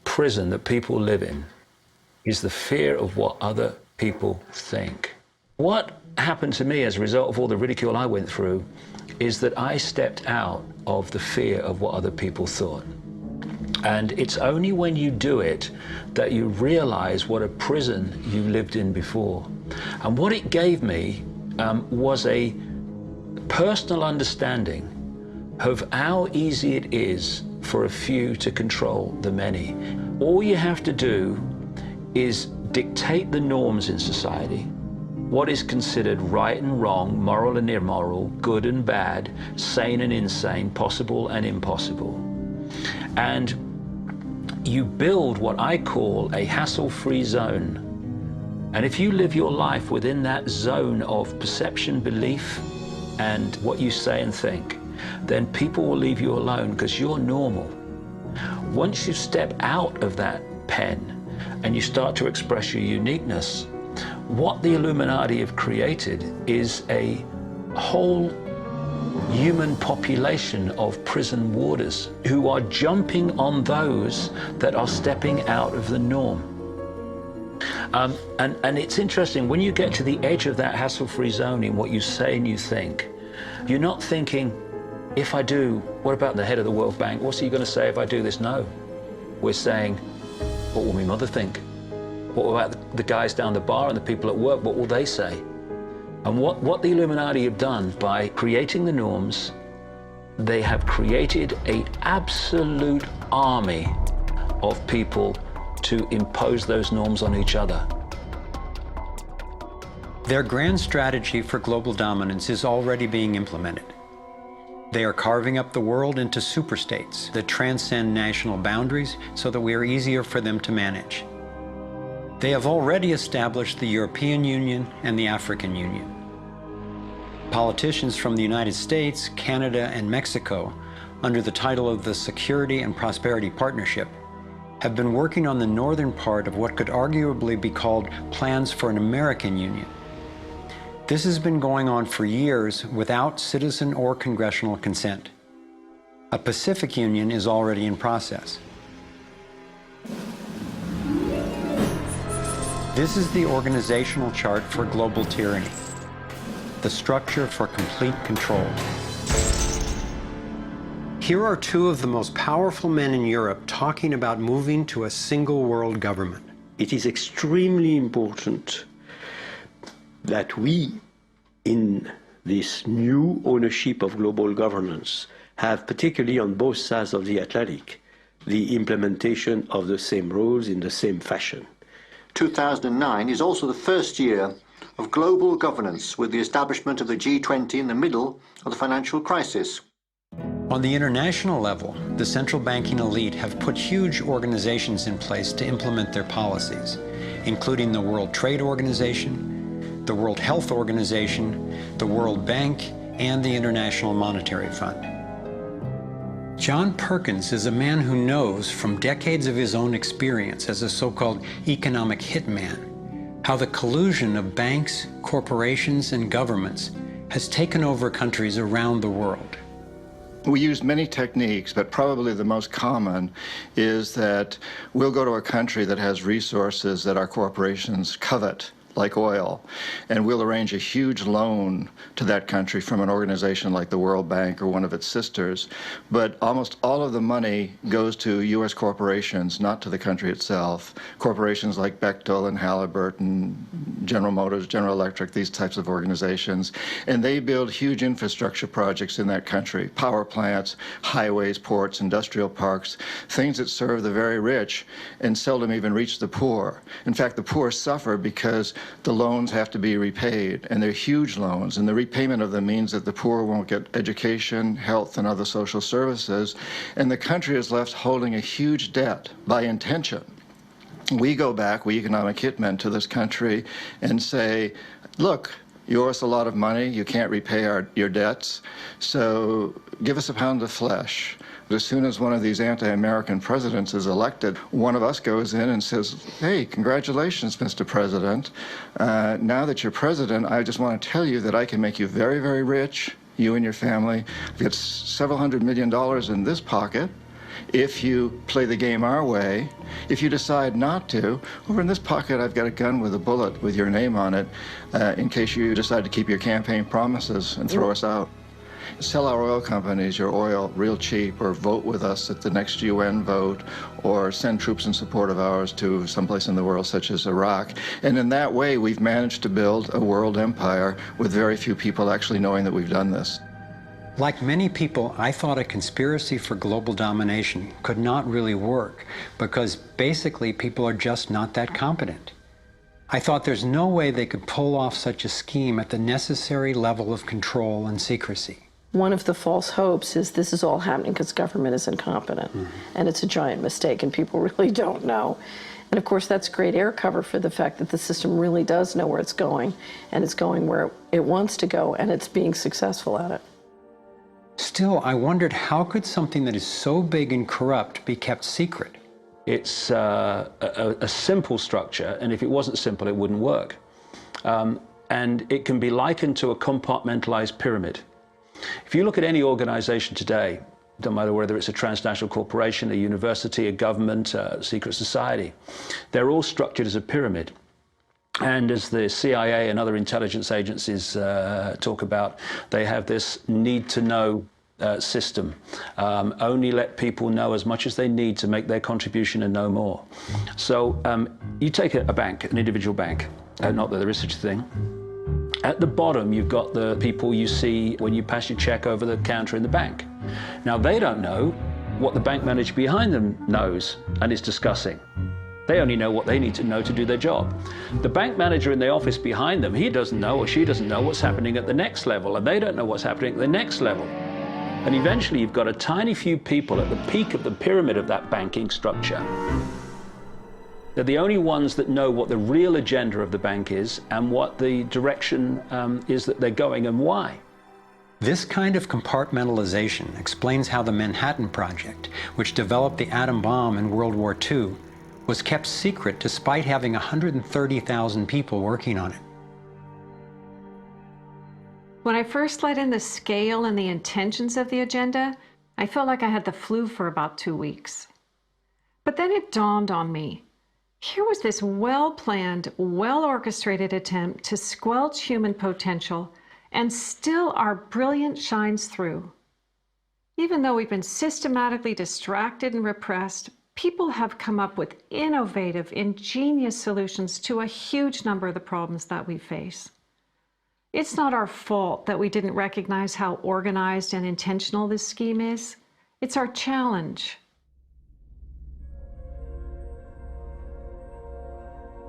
prison that people live in is the fear of what other people think. What happened to me as a result of all the ridicule I went through is that I stepped out of the fear of what other people thought. And it's only when you do it that you realize what a prison you lived in before. And what it gave me was a personal understanding of how easy it is for a few to control the many. All you have to do is dictate the norms in society, what is considered right and wrong, moral and immoral, good and bad, sane and insane, possible and impossible. And you build what I call a hassle-free zone. And if you live your life within that zone of perception, belief, and what you say and think, then people will leave you alone because you're normal. Once you step out of that pen and you start to express your uniqueness, what the Illuminati have created is a whole human population of prison warders who are jumping on those that are stepping out of the norm. And it's interesting, when you get to the edge of that hassle-free zone in what you say and you think, you're not thinking, if I do, what about the head of the World Bank? What's he going to say if I do this? No. We're saying, what will my mother think? What about the guys down the bar and the people at work? What will they say? And what the Illuminati have done by creating the norms, they have created an absolute army of people to impose those norms on each other. Their grand strategy for global dominance is already being implemented. They are carving up the world into superstates that transcend national boundaries so that we are easier for them to manage. They have already established the European Union and the African Union. Politicians from the United States, Canada, and Mexico, under the title of the Security and Prosperity Partnership, have been working on the northern part of what could arguably be called plans for an American Union. This has been going on for years without citizen or congressional consent. A Pacific Union is already in process. This is the organizational chart for global tyranny, the structure for complete control. Here are two of the most powerful men in Europe talking about moving to a single world government. It is extremely important that we, in this new ownership of global governance, have, particularly on both sides of the Atlantic, the implementation of the same rules in the same fashion. 2009 is also the first year of global governance with the establishment of the G20 in the middle of the financial crisis. On the international level, the central banking elite have put huge organizations in place to implement their policies, including the World Trade Organization, the World Health Organization, the World Bank, and the International Monetary Fund. John Perkins is a man who knows from decades of his own experience as a so-called economic hitman how the collusion of banks, corporations, and governments has taken over countries around the world. We use many techniques, but probably the most common is that we'll go to a country that has resources that our corporations covet, like oil, and we'll arrange a huge loan to that country from an organization like the World Bank or one of its sisters, but almost all of the money goes to U.S. corporations, not to the country itself. Corporations like Bechtel and Halliburton, General Motors, General Electric, these types of organizations, and they build huge infrastructure projects in that country, power plants, highways, ports, industrial parks, things that serve the very rich and seldom even reach the poor. In fact, the poor suffer because the loans have to be repaid, and they're huge loans, and the repayment of them means that the poor won't get education, health, and other social services, and the country is left holding a huge debt by intention. We go back, we economic hitmen, to this country and say, look, you owe us a lot of money, you can't repay your debts, so give us a pound of flesh. As soon as one of these anti-American presidents is elected, one of us goes in and says, hey, congratulations, Mr. President. Now that you're president, I just want to tell you that I can make you very, very rich, you and your family. I've got several $100 million in this pocket. If you play the game our way, if you decide not to, over in this pocket I've got a gun with a bullet with your name on it in case you decide to keep your campaign promises and throw us out. Sell our oil companies your oil real cheap, or vote with us at the next UN vote, or send troops in support of ours to someplace in the world such as Iraq. And in that way, we've managed to build a world empire with very few people actually knowing that we've done this. Like many people, I thought a conspiracy for global domination could not really work because basically people are just not that competent. I thought there's no way they could pull off such a scheme at the necessary level of control and secrecy. One of the false hopes is this is all happening because government is incompetent, and it's a giant mistake, and people really don't know. And of course, that's great air cover for the fact that the system really does know where it's going, and it's going where it wants to go, and it's being successful at it. Still, I wondered how could something that is so big and corrupt be kept secret? It's a simple structure, and if it wasn't simple, it wouldn't work. And it can be likened to a compartmentalized pyramid. If you look at any organization today, no matter whether it's a transnational corporation, a university, a government, a secret society, they're all structured as a pyramid. And as the CIA and other intelligence agencies talk about, they have this need-to-know system. Only let people know as much as they need to make their contribution and no more. So you take a bank, an individual bank, not that there is such a thing. At the bottom, you've got the people you see when you pass your check over the counter in the bank. Now, they don't know what the bank manager behind them knows and is discussing. They only know what they need to know to do their job. The bank manager in the office behind them, he doesn't know or she doesn't know what's happening at the next level, and they don't know what's happening at the next level. And eventually, you've got a tiny few people at the peak of the pyramid of that banking structure. They're the only ones that know what the real agenda of the bank is and what the direction is that they're going and why. This kind of compartmentalization explains how the Manhattan Project, which developed the atom bomb in World War II, was kept secret despite having 130,000 people working on it. When I first let in the scale and the intentions of the agenda, I felt like I had the flu for about 2 weeks. But then it dawned on me. Here was this well-planned, well-orchestrated attempt to squelch human potential, and still our brilliance shines through. Even though we've been systematically distracted and repressed, people have come up with innovative, ingenious solutions to a huge number of the problems that we face. It's not our fault that we didn't recognize how organized and intentional this scheme is. It's our challenge.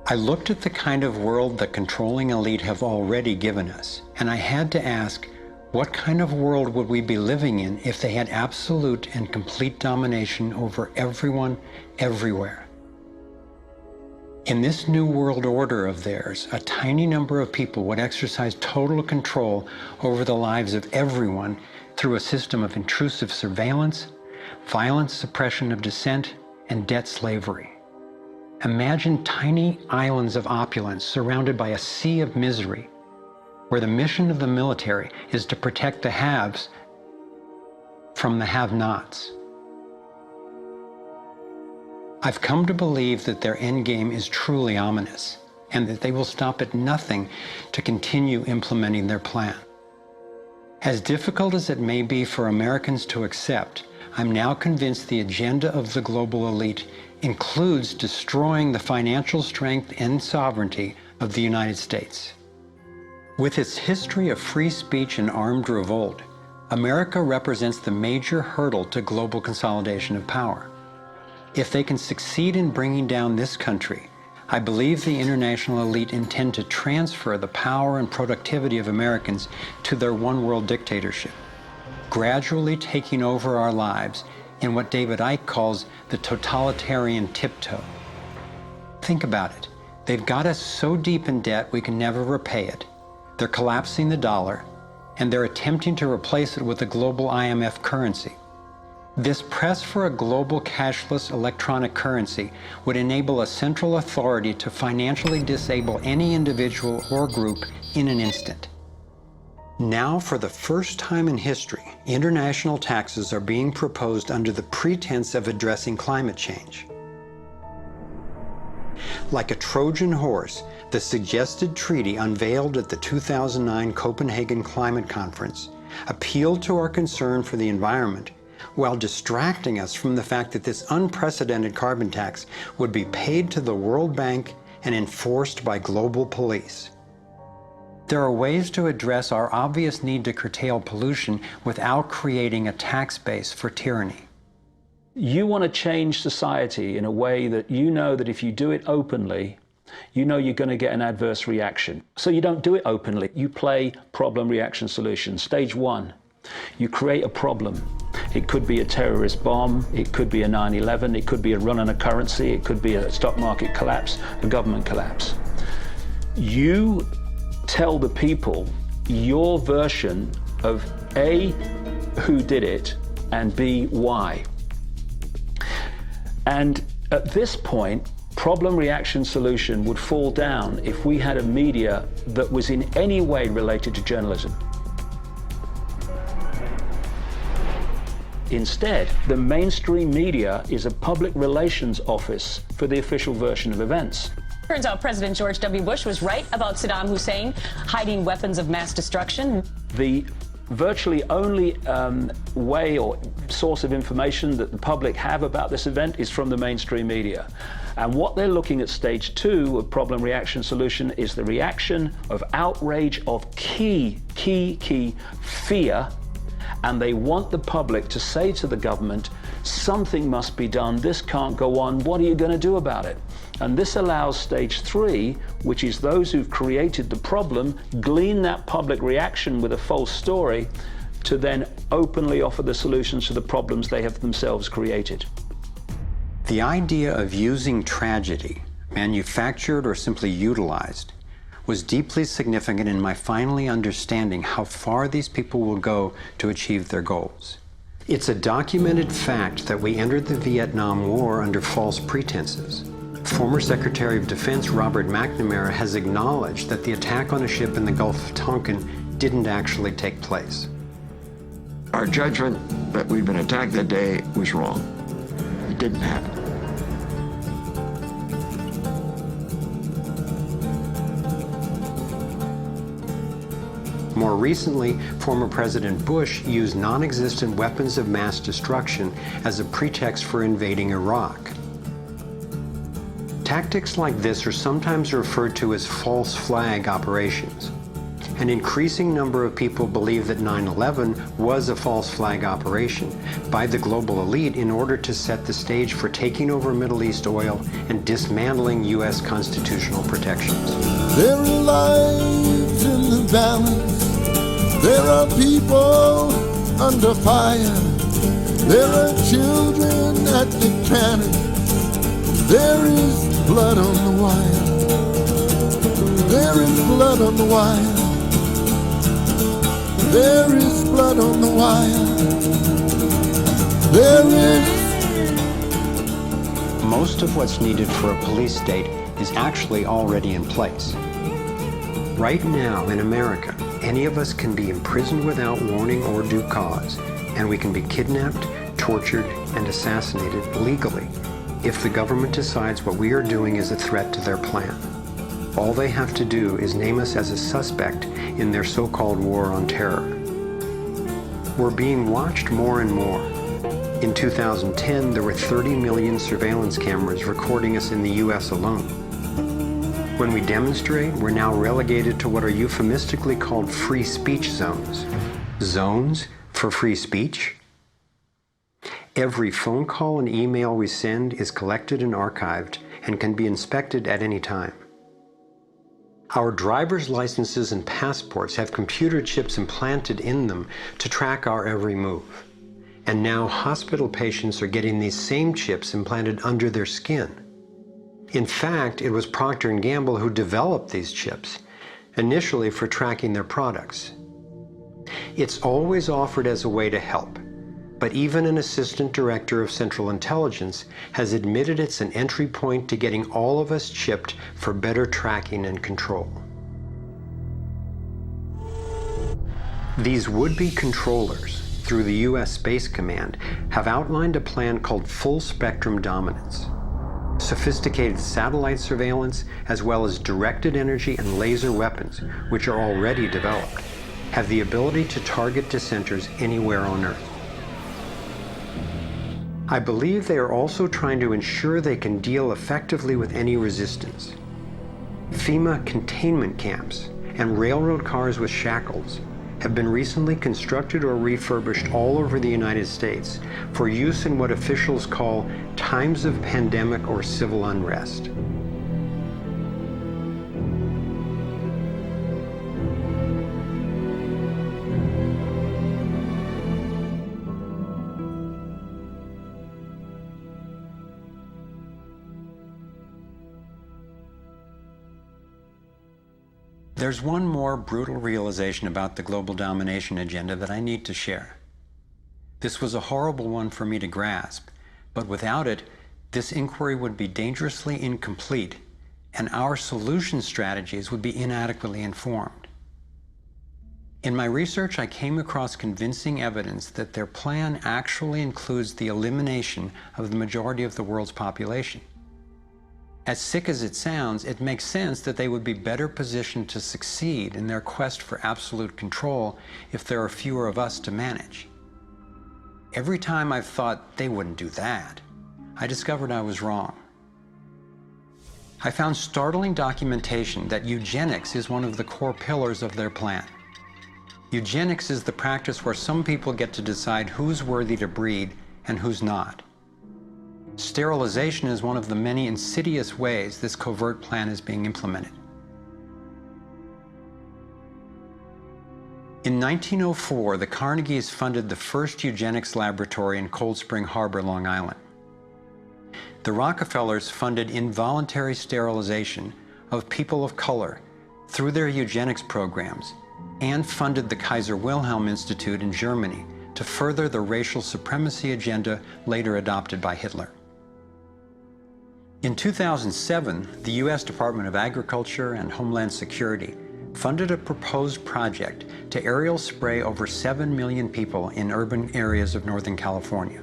I looked at the kind of world the controlling elite have already given us, and I had to ask, what kind of world would we be living in if they had absolute and complete domination over everyone, everywhere? In this new world order of theirs, a tiny number of people would exercise total control over the lives of everyone through a system of intrusive surveillance, violent suppression of dissent, and debt slavery. Imagine tiny islands of opulence surrounded by a sea of misery, where the mission of the military is to protect the haves from the have-nots. I've come to believe that their endgame is truly ominous, and that they will stop at nothing to continue implementing their plan. As difficult as it may be for Americans to accept, I'm now convinced the agenda of the global elite includes destroying the financial strength and sovereignty of the United States. With its history of free speech and armed revolt, America represents the major hurdle to global consolidation of power. If they can succeed in bringing down this country, I believe the international elite intend to transfer the power and productivity of Americans to their one-world dictatorship, gradually taking over our lives in what David Icke calls the totalitarian tiptoe. Think about it. They've got us so deep in debt we can never repay it. They're collapsing the dollar, and they're attempting to replace it with a global IMF currency. This press for a global cashless electronic currency would enable a central authority to financially disable any individual or group in an instant. Now, for the first time in history, international taxes are being proposed under the pretense of addressing climate change. Like a Trojan horse, the suggested treaty unveiled at the 2009 Copenhagen Climate Conference appealed to our concern for the environment while distracting us from the fact that this unprecedented carbon tax would be paid to the World Bank and enforced by global police. There are ways to address our obvious need to curtail pollution without creating a tax base for tyranny. You want to change society in a way that you know that if you do it openly, you know you're going to get an adverse reaction. So you don't do it openly. You play problem, reaction, solution. Stage one, you create a problem. It could be a terrorist bomb, it could be a 9/11, it could be a run on a currency, it could be a stock market collapse, a government collapse. You tell the people your version of A, who did it, and B, why. And at this point, problem, reaction, solution would fall down if we had a media that was in any way related to journalism. Instead, the mainstream media is a public relations office for the official version of events. Turns out President George W. Bush was right about Saddam Hussein hiding weapons of mass destruction. The virtually only way or source of information that the public have about this event is from the mainstream media. And what they're looking at stage two of problem, reaction, solution is the reaction of outrage, of key fear. And they want the public to say to the government, something must be done, this can't go on, what are you going to do about it? And this allows stage three, which is those who've created the problem, glean that public reaction with a false story, to then openly offer the solutions to the problems they have themselves created. The idea of using tragedy, manufactured or simply utilized, was deeply significant in my finally understanding how far these people will go to achieve their goals. It's a documented fact that we entered the Vietnam War under false pretenses. Former Secretary of Defense Robert McNamara has acknowledged that the attack on a ship in the Gulf of Tonkin didn't actually take place. Our judgment that we'd been attacked that day was wrong. It didn't happen. More recently, former President Bush used non-existent weapons of mass destruction as a pretext for invading Iraq. Tactics like this are sometimes referred to as false flag operations. An increasing number of people believe that 9/11 was a false flag operation by the global elite in order to set the stage for taking over Middle East oil and dismantling U.S. constitutional protections. There are lives in the balance. There are people under fire. There are children at the cannon. There is blood on the wire. There is blood on the wire. There is blood on the wire. There is. Most of what's needed for a police state is actually already in place. Right now in America, any of us can be imprisoned without warning or due cause, and we can be kidnapped, tortured, and assassinated legally if the government decides what we are doing is a threat to their plan. All they have to do is name us as a suspect in their so-called war on terror. We're being watched more and more. In 2010, there were 30 million surveillance cameras recording us in the US alone. When we demonstrate, we're now relegated to what are euphemistically called free speech zones. Zones for free speech? Every phone call and email we send is collected and archived and can be inspected at any time. Our driver's licenses and passports have computer chips implanted in them to track our every move. And now hospital patients are getting these same chips implanted under their skin. In fact, it was Procter & Gamble who developed these chips, initially for tracking their products. It's always offered as a way to help, but even an assistant director of Central Intelligence has admitted it's an entry point to getting all of us chipped for better tracking and control. These would-be controllers, through the U.S. Space Command, have outlined a plan called full spectrum dominance. Sophisticated satellite surveillance, as well as directed energy and laser weapons, which are already developed, have the ability to target dissenters anywhere on Earth. I believe they are also trying to ensure they can deal effectively with any resistance. FEMA containment camps and railroad cars with shackles have been recently constructed or refurbished all over the United States for use in what officials call times of pandemic or civil unrest. There's one more brutal realization about the global domination agenda that I need to share. This was a horrible one for me to grasp, but without it, this inquiry would be dangerously incomplete, and our solution strategies would be inadequately informed. In my research, I came across convincing evidence that their plan actually includes the elimination of the majority of the world's population. As sick as it sounds, it makes sense that they would be better positioned to succeed in their quest for absolute control if there are fewer of us to manage. Every time I've thought they wouldn't do that, I discovered I was wrong. I found startling documentation that eugenics is one of the core pillars of their plan. Eugenics is the practice where some people get to decide who's worthy to breed and who's not. Sterilization is one of the many insidious ways this covert plan is being implemented. In 1904, the Carnegies funded the first eugenics laboratory in Cold Spring Harbor, Long Island. The Rockefellers funded involuntary sterilization of people of color through their eugenics programs and funded the Kaiser Wilhelm Institute in Germany to further the racial supremacy agenda later adopted by Hitler. In 2007, the U.S. Department of Agriculture and Homeland Security funded a proposed project to aerial spray over 7 million people in urban areas of Northern California.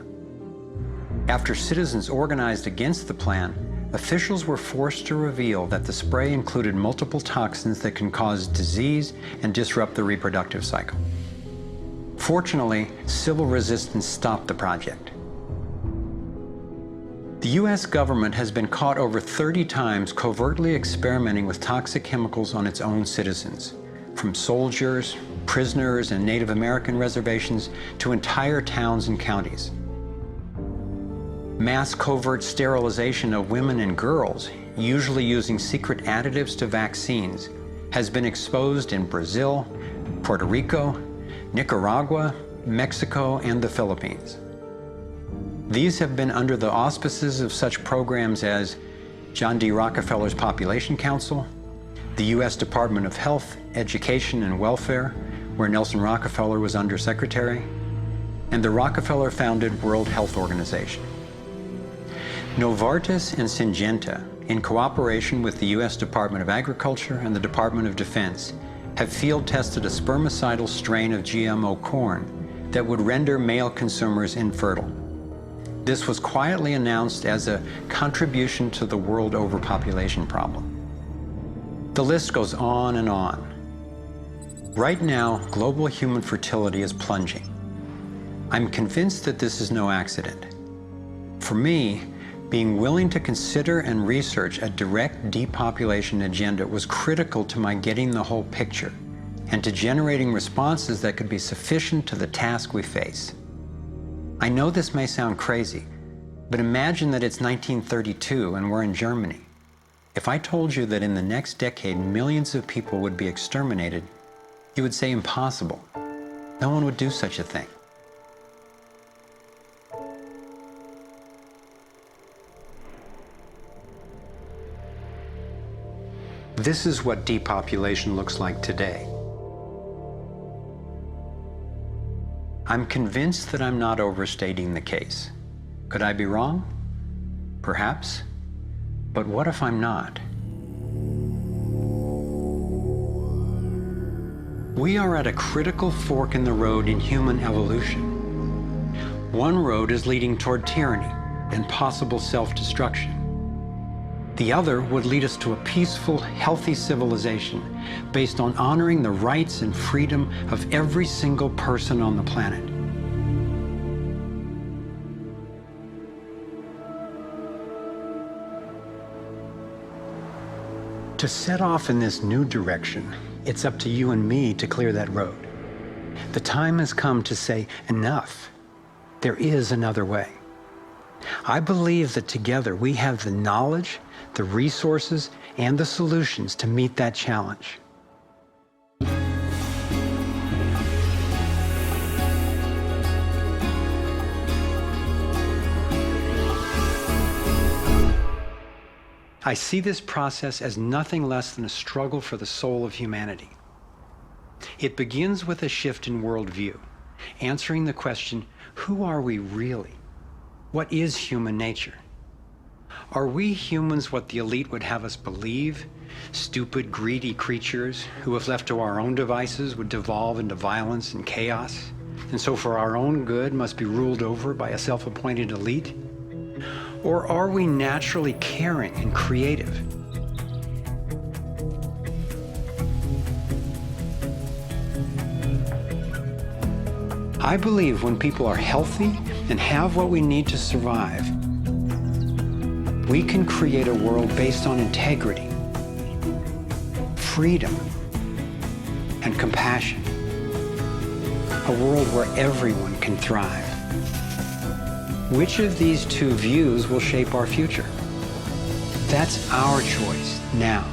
After citizens organized against the plan, officials were forced to reveal that the spray included multiple toxins that can cause disease and disrupt the reproductive cycle. Fortunately, civil resistance stopped the project. The U.S. government has been caught over 30 times covertly experimenting with toxic chemicals on its own citizens, from soldiers, prisoners, and Native American reservations to entire towns and counties. Mass covert sterilization of women and girls, usually using secret additives to vaccines, has been exposed in Brazil, Puerto Rico, Nicaragua, Mexico, and the Philippines. These have been under the auspices of such programs as John D. Rockefeller's Population Council, the U.S. Department of Health, Education, and Welfare, where Nelson Rockefeller was undersecretary, and the Rockefeller-founded World Health Organization. Novartis and Syngenta, in cooperation with the U.S. Department of Agriculture and the Department of Defense, have field-tested a spermicidal strain of GMO corn that would render male consumers infertile. This was quietly announced as a contribution to the world overpopulation problem. The list goes on and on. Right now, global human fertility is plunging. I'm convinced that this is no accident. For me, being willing to consider and research a direct depopulation agenda was critical to my getting the whole picture and to generating responses that could be sufficient to the task we face. I know this may sound crazy, but imagine that it's 1932 and we're in Germany. If I told you that in the next decade millions of people would be exterminated, you would say impossible. No one would do such a thing. This is what depopulation looks like today. I'm convinced that I'm not overstating the case. Could I be wrong? Perhaps. But what if I'm not? We are at a critical fork in the road in human evolution. One road is leading toward tyranny and possible self-destruction. The other would lead us to a peaceful, healthy civilization based on honoring the rights and freedom of every single person on the planet. To set off in this new direction, it's up to you and me to clear that road. The time has come to say, enough. There is another way. I believe that together we have the knowledge, the resources, and the solutions to meet that challenge. I see this process as nothing less than a struggle for the soul of humanity. It begins with a shift in worldview, answering the question, who are we really? What is human nature? Are we humans what the elite would have us believe? Stupid, greedy creatures who, if left to our own devices, would devolve into violence and chaos, and so for our own good must be ruled over by a self-appointed elite? Or are we naturally caring and creative? I believe when people are healthy and have what we need to survive, we can create a world based on integrity, freedom, and compassion. A world where everyone can thrive. Which of these two views will shape our future? That's our choice now.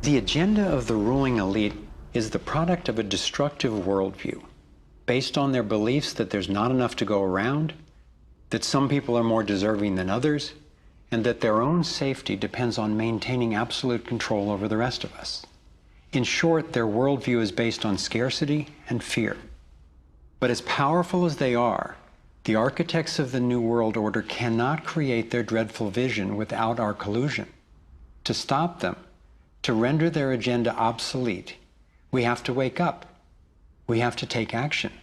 The agenda of the ruling elite is the product of a destructive worldview, based on their beliefs that there's not enough to go around, that some people are more deserving than others, and that their own safety depends on maintaining absolute control over the rest of us. In short, their worldview is based on scarcity and fear. But as powerful as they are, the architects of the New World Order cannot create their dreadful vision without our collusion. To stop them, to render their agenda obsolete, we have to wake up. We have to take action.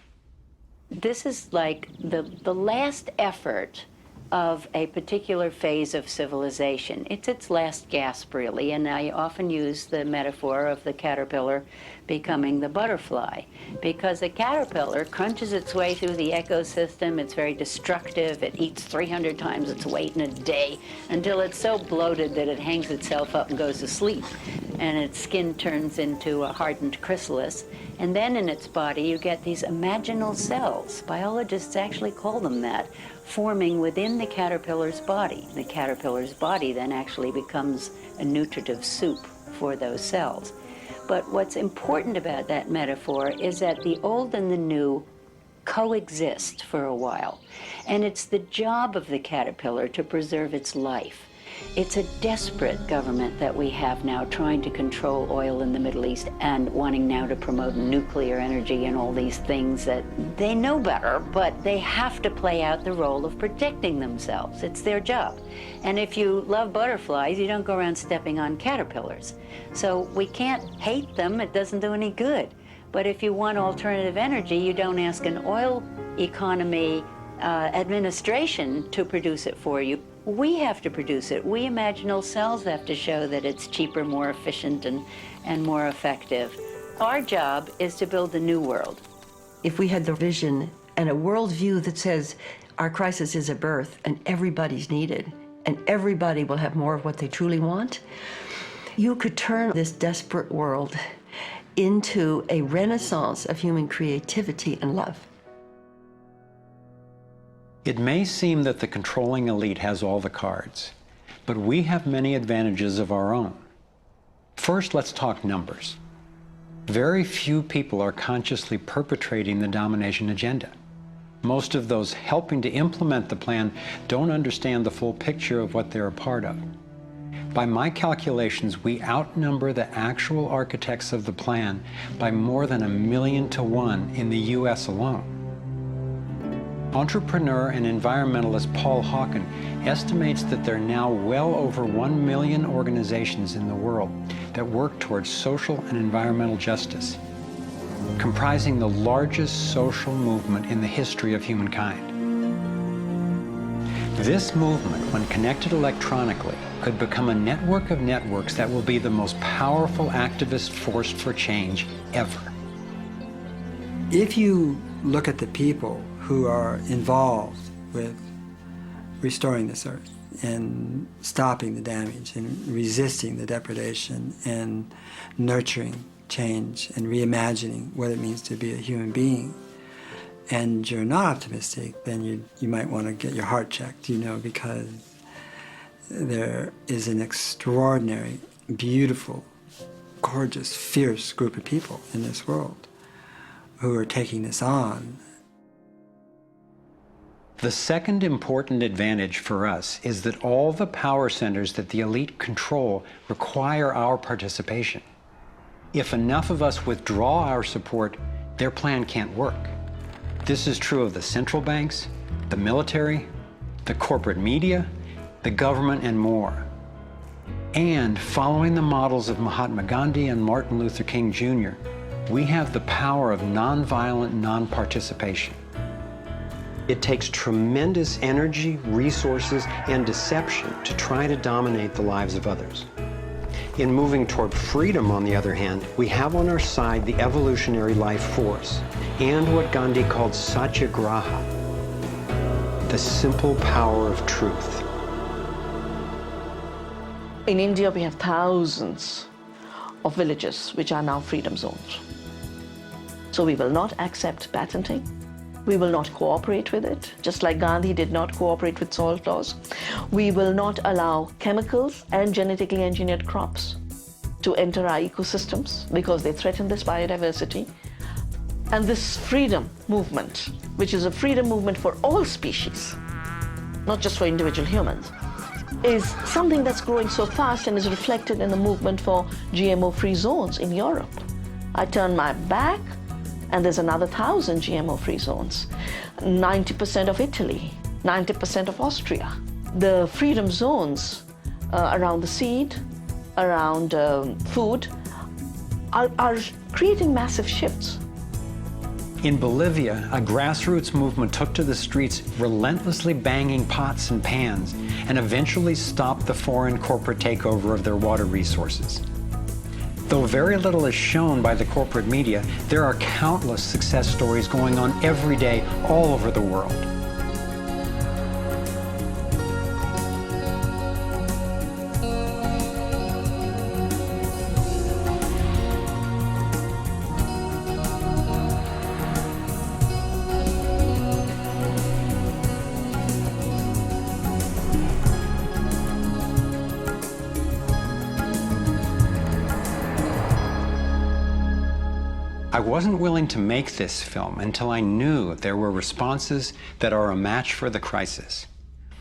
This is like the last effort of a particular phase of civilization. It's its last gasp, really, and I often use the metaphor of the caterpillar becoming the butterfly, because the caterpillar crunches its way through the ecosystem. It's very destructive. It eats 300 times its weight in a day until it's so bloated that it hangs itself up and goes to sleep, and its skin turns into a hardened chrysalis. And then in its body you get these imaginal cells, biologists actually call them that, forming within the caterpillar's body. The caterpillar's body then actually becomes a nutritive soup for those cells. But what's important about that metaphor is that the old and the new coexist for a while. And it's the job of the caterpillar to preserve its life. It's a desperate government that we have now trying to control oil in the Middle East and wanting now to promote nuclear energy and all these things that they know better, but they have to play out the role of protecting themselves. It's their job. And if you love butterflies, you don't go around stepping on caterpillars. So we can't hate them, it doesn't do any good. But if you want alternative energy, you don't ask an oil economy administration to produce it for you. We have to produce it. We imaginal cells have to show that it's cheaper, more efficient, and more effective. Our job is to build a new world. If we had the vision and a worldview that says our crisis is a birth and everybody's needed and everybody will have more of what they truly want, you could turn this desperate world into a renaissance of human creativity and love. It may seem that the controlling elite has all the cards, but we have many advantages of our own. First, let's talk numbers. Very few people are consciously perpetrating the domination agenda. Most of those helping to implement the plan don't understand the full picture of what they're a part of. By my calculations, we outnumber the actual architects of the plan by more than 1,000,000 to 1 in the US alone. Entrepreneur and environmentalist Paul Hawken estimates that there are now well over 1 million organizations in the world that work towards social and environmental justice, comprising the largest social movement in the history of humankind. This movement, when connected electronically, could become a network of networks that will be the most powerful activist force for change ever. If you look at the people who are involved with restoring this earth and stopping the damage and resisting the depredation and nurturing change and reimagining what it means to be a human being, and you're not optimistic, then you might want to get your heart checked, because there is an extraordinary, beautiful, gorgeous, fierce group of people in this world who are taking this on. The second important advantage for us is that all the power centers that the elite control require our participation. If enough of us withdraw our support, their plan can't work. This is true of the central banks, the military, the corporate media, the government, and more. And following the models of Mahatma Gandhi and Martin Luther King Jr., we have the power of nonviolent non-participation. It takes tremendous energy, resources, and deception to try to dominate the lives of others. In moving toward freedom, on the other hand, we have on our side the evolutionary life force and what Gandhi called satyagraha, the simple power of truth. In India, we have thousands of villages which are now freedom zones. So we will not accept patenting. We will not cooperate with it, just like Gandhi did not cooperate with salt laws. We will not allow chemicals and genetically engineered crops to enter our ecosystems because they threaten this biodiversity. And this freedom movement, which is a freedom movement for all species, not just for individual humans, is something that's growing so fast and is reflected in the movement for GMO-free zones in Europe. I turn my back, and there's another 1,000 GMO-free zones. 90% of Italy, 90% of Austria. The freedom zones around the seed, around food, are creating massive shifts. In Bolivia, a grassroots movement took to the streets, relentlessly banging pots and pans, and eventually stopped the foreign corporate takeover of their water resources. Though very little is shown by the corporate media, there are countless success stories going on every day all over the world. I wasn't willing to make this film until I knew there were responses that are a match for the crisis.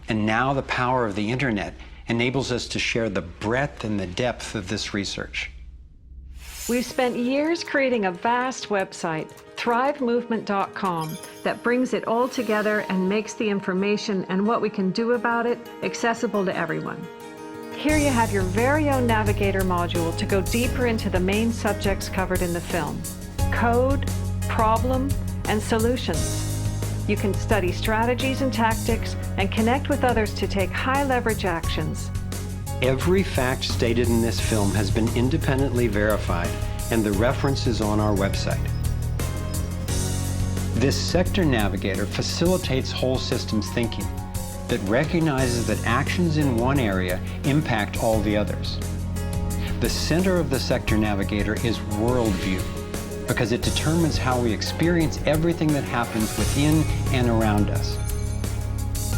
And now the power of the internet enables us to share the breadth and the depth of this research. We've spent years creating a vast website, thrivemovement.com, that brings it all together and makes the information and what we can do about it accessible to everyone. Here you have your very own Navigator module to go deeper into the main subjects covered in the film: code, problem, and solutions. You can study strategies and tactics and connect with others to take high-leverage actions. Every fact stated in this film has been independently verified, and the reference is on our website. This sector navigator facilitates whole systems thinking that recognizes that actions in one area impact all the others. The center of the sector navigator is worldview, because it determines how we experience everything that happens within and around us.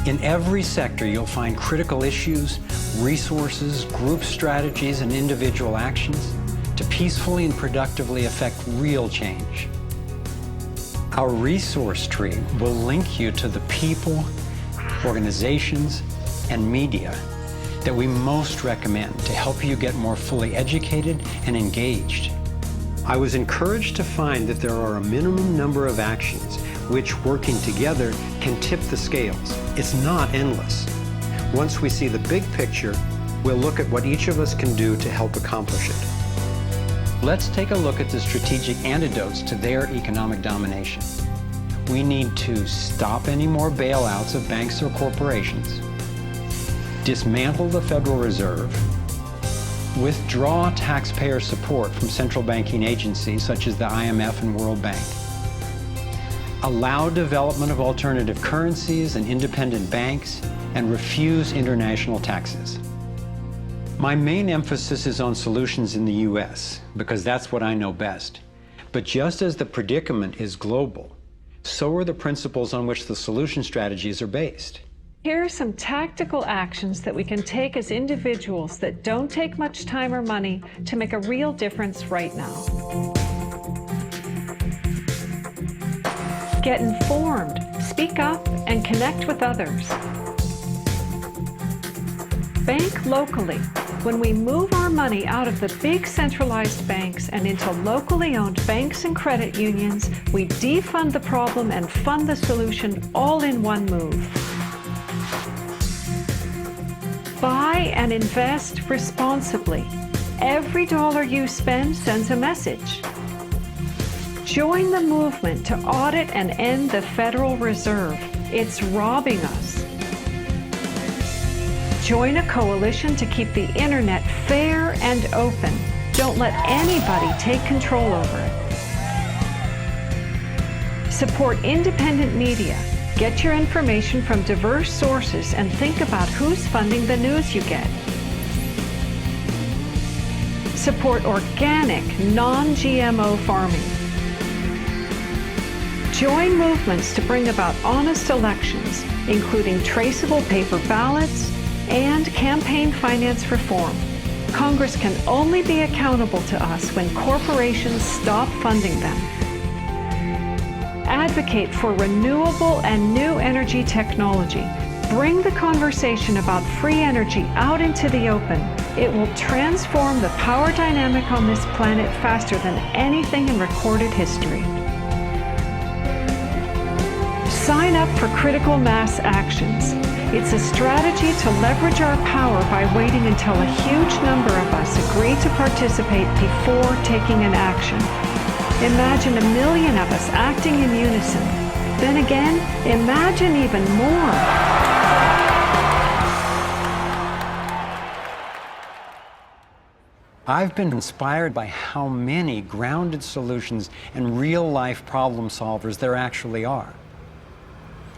In every sector, you'll find critical issues, resources, group strategies, and individual actions to peacefully and productively affect real change. Our resource tree will link you to the people, organizations, and media that we most recommend to help you get more fully educated and engaged. I was encouraged to find that there are a minimum number of actions which, working together, can tip the scales. It's not endless. Once we see the big picture, we'll look at what each of us can do to help accomplish it. Let's take a look at the strategic antidotes to their economic domination. We need to stop any more bailouts of banks or corporations, dismantle the Federal Reserve, withdraw taxpayer support from central banking agencies such as the IMF and World Bank, allow development of alternative currencies and independent banks, and refuse international taxes. My main emphasis is on solutions in the US, because that's what I know best. But just as the predicament is global, so are the principles on which the solution strategies are based. Here are some tactical actions that we can take as individuals that don't take much time or money to make a real difference right now. Get informed, speak up, and connect with others. Bank locally. When we move our money out of the big centralized banks and into locally owned banks and credit unions, we defund the problem and fund the solution all in one move. Buy and invest responsibly. Every dollar you spend sends a message. Join the movement to audit and end the Federal Reserve. It's robbing us. Join a coalition to keep the internet fair and open. Don't let anybody take control over it. Support independent media. Get your information from diverse sources and think about who's funding the news you get. Support organic, non-GMO farming. Join movements to bring about honest elections, including traceable paper ballots and campaign finance reform. Congress can only be accountable to us when corporations stop funding them. Advocate for renewable and new energy technology. Bring the conversation about free energy out into the open. It will transform the power dynamic on this planet faster than anything in recorded history. Sign up for critical mass actions. It's a strategy to leverage our power by waiting until a huge number of us agree to participate before taking an action. Imagine 1 million of us acting in unison. Then again, imagine even more. I've been inspired by how many grounded solutions and real-life problem solvers there actually are.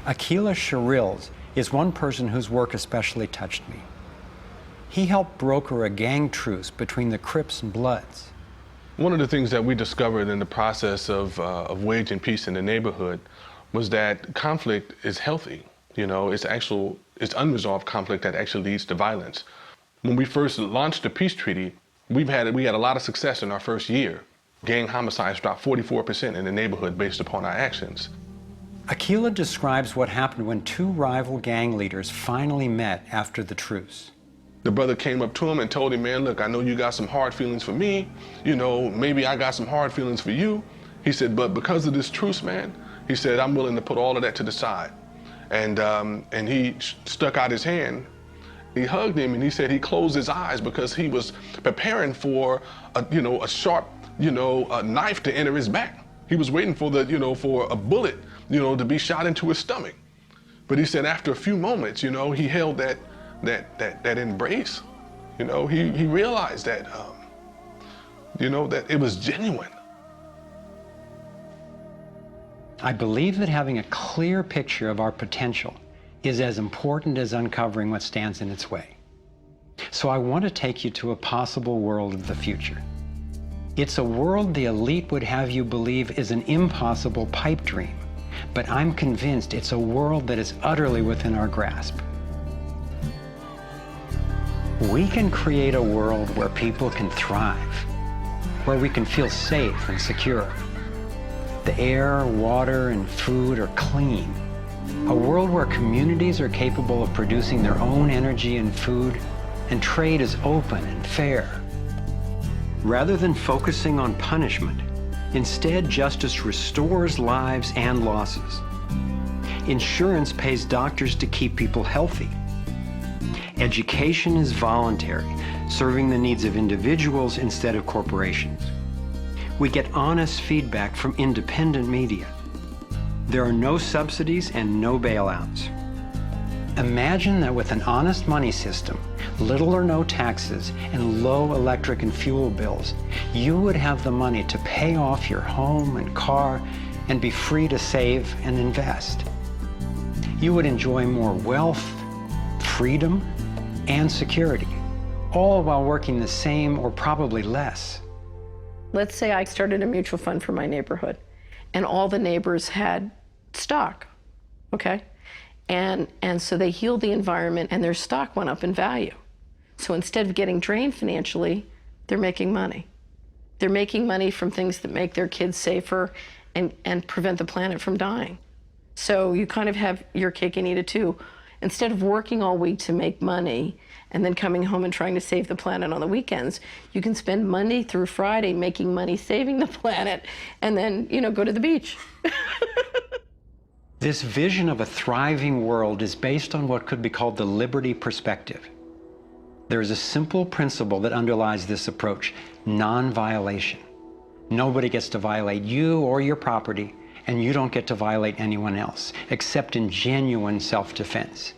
Aquila Sherrills is one person whose work especially touched me. He helped broker a gang truce between the Crips and Bloods. One of the things that we discovered in the process of waging peace in the neighborhood was that conflict is healthy. You know, it's unresolved conflict that actually leads to violence. When we first launched the peace treaty, we had a lot of success in our first year. Gang homicides dropped 44% in the neighborhood based upon our actions. Aquila describes what happened when two rival gang leaders finally met after the truce. The brother came up to him and told him, man, look, I know you got some hard feelings for me. You know, maybe I got some hard feelings for you. He said, but because of this truce, man, he said, I'm willing to put all of that to the side. And he stuck out his hand. He hugged him and he said he closed his eyes because he was preparing for a sharp, a knife to enter his back. He was waiting for for a bullet, to be shot into his stomach. But he said after a few moments, he held that embrace. He realized that, that it was genuine. I believe that having a clear picture of our potential is as important as uncovering what stands in its way. So I want to take you to a possible world of the future. It's a world the elite would have you believe is an impossible pipe dream, but I'm convinced it's a world that is utterly within our grasp. We can create a world where people can thrive, where we can feel safe and secure. The air, water, and food are clean. A world where communities are capable of producing their own energy and food, and trade is open and fair. Rather than focusing on punishment, instead justice restores lives and losses. Insurance pays doctors to keep people healthy. Education is voluntary, serving the needs of individuals instead of corporations. We get honest feedback from independent media. There are no subsidies and no bailouts. Imagine that with an honest money system, little or no taxes, and low electric and fuel bills, you would have the money to pay off your home and car and be free to save and invest. You would enjoy more wealth, freedom, and security, all while working the same or probably less. Let's say I started a mutual fund for my neighborhood, and all the neighbors had stock, okay? And so they healed the environment and their stock went up in value. So instead of getting drained financially, they're making money. They're making money from things that make their kids safer and prevent the planet from dying. So you kind of have your cake and eat it too. Instead of working all week to make money and then coming home and trying to save the planet on the weekends, you can spend Monday through Friday making money saving the planet and then, go to the beach. This vision of a thriving world is based on what could be called the liberty perspective. There is a simple principle that underlies this approach: non-violation. Nobody gets to violate you or your property, and you don't get to violate anyone else, except in genuine self-defense.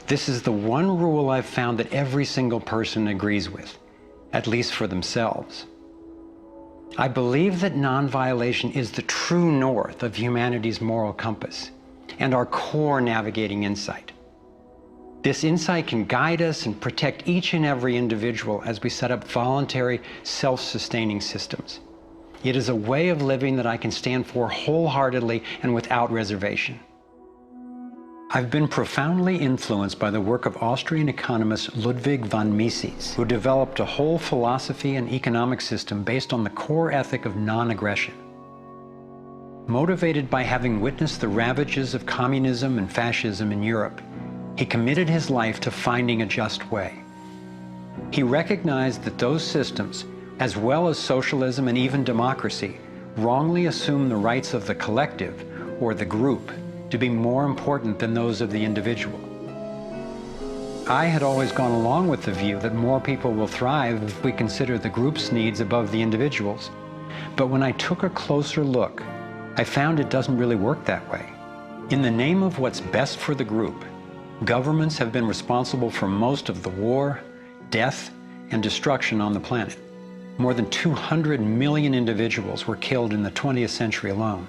This is the one rule I've found that every single person agrees with, at least for themselves. I believe that non-violation is the true north of humanity's moral compass and our core navigating insight. This insight can guide us and protect each and every individual as we set up voluntary, self-sustaining systems. It is a way of living that I can stand for wholeheartedly and without reservation. I've been profoundly influenced by the work of Austrian economist Ludwig von Mises, who developed a whole philosophy and economic system based on the core ethic of non-aggression. Motivated by having witnessed the ravages of communism and fascism in Europe, he committed his life to finding a just way. He recognized that those systems, as well as socialism and even democracy, wrongly assume the rights of the collective, or the group, to be more important than those of the individual. I had always gone along with the view that more people will thrive if we consider the group's needs above the individual's. But when I took a closer look, I found it doesn't really work that way. In the name of what's best for the group, governments have been responsible for most of the war, death, and destruction on the planet. More than 200 million individuals were killed in the 20th century alone.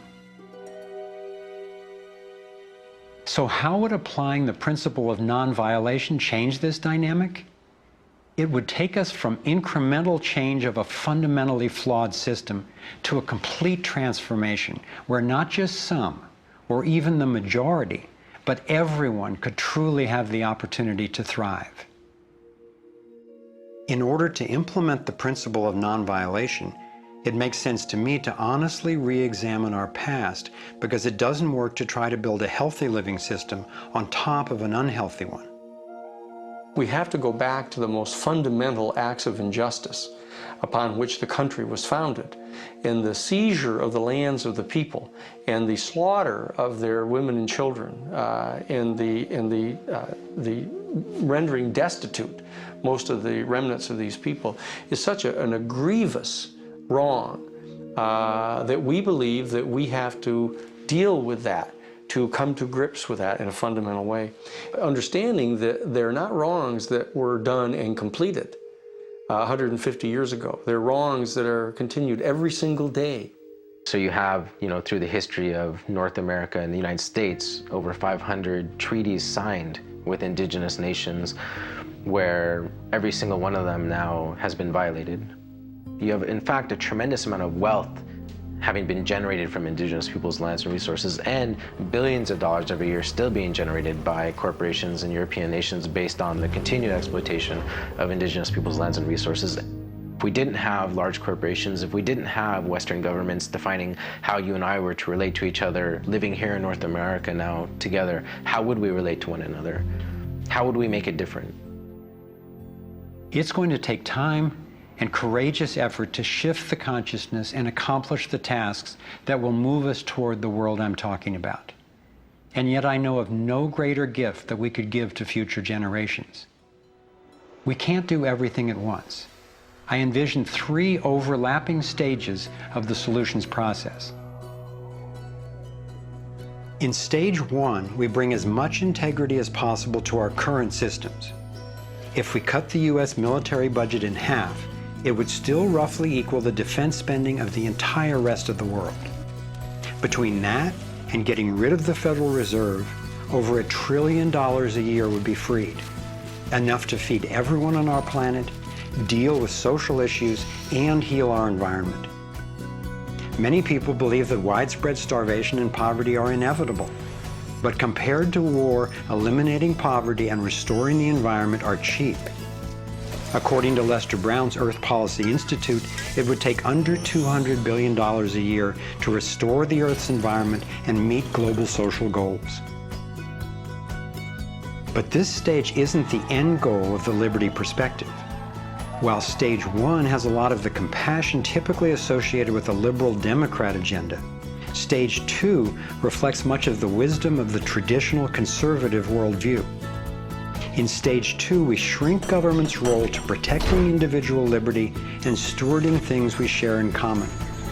So how would applying the principle of non-violation change this dynamic? It would take us from incremental change of a fundamentally flawed system to a complete transformation where not just some, or even the majority, but everyone could truly have the opportunity to thrive. In order to implement the principle of non-violation, it makes sense to me to honestly re-examine our past, because it doesn't work to try to build a healthy living system on top of an unhealthy one. We have to go back to the most fundamental acts of injustice upon which the country was founded, in the seizure of the lands of the people and the slaughter of their women and children, and the rendering destitute most of the remnants of these people is such a grievous wrong that we believe that we have to deal with that, to come to grips with that in a fundamental way. Understanding that they're not wrongs that were done and completed 150 years ago. They're wrongs that are continued every single day. So you have, through the history of North America and the United States, over 500 treaties signed with indigenous nations where every single one of them now has been violated. You have, in fact, a tremendous amount of wealth having been generated from indigenous people's lands and resources, and billions of dollars every year still being generated by corporations and European nations based on the continued exploitation of indigenous people's lands and resources. If we didn't have large corporations, if we didn't have Western governments defining how you and I were to relate to each other, living here in North America now together, how would we relate to one another? How would we make it different? It's going to take time and courageous effort to shift the consciousness and accomplish the tasks that will move us toward the world I'm talking about. And yet I know of no greater gift that we could give to future generations. We can't do everything at once. I envision 3 overlapping stages of the solutions process. In stage 1, we bring as much integrity as possible to our current systems. If we cut the US military budget in half, it would still roughly equal the defense spending of the entire rest of the world. Between that and getting rid of the Federal Reserve, over $1 trillion a year would be freed, enough to feed everyone on our planet, deal with social issues, and heal our environment. Many people believe that widespread starvation and poverty are inevitable, but compared to war, eliminating poverty and restoring the environment are cheap. According to Lester Brown's Earth Policy Institute, it would take under $200 billion a year to restore the Earth's environment and meet global social goals. But this stage isn't the end goal of the liberty perspective. While stage 1 has a lot of the compassion typically associated with a liberal Democrat agenda, stage 2 reflects much of the wisdom of the traditional conservative worldview. In stage 2, we shrink government's role to protecting individual liberty and stewarding things we share in common,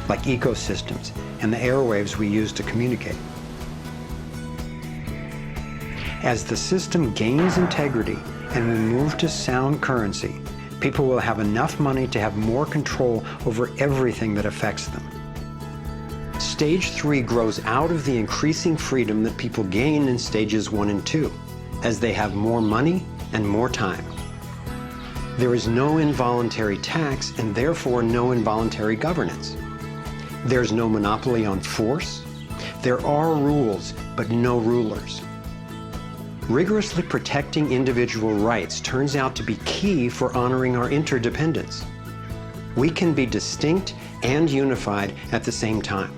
like ecosystems and the airwaves we use to communicate. As the system gains integrity and we move to sound currency, people will have enough money to have more control over everything that affects them. Stage 3 grows out of the increasing freedom that people gain in stages 1 and 2, as they have more money and more time. There is no involuntary tax and therefore no involuntary governance. There's no monopoly on force. There are rules, but no rulers. Rigorously protecting individual rights turns out to be key for honoring our interdependence. We can be distinct and unified at the same time.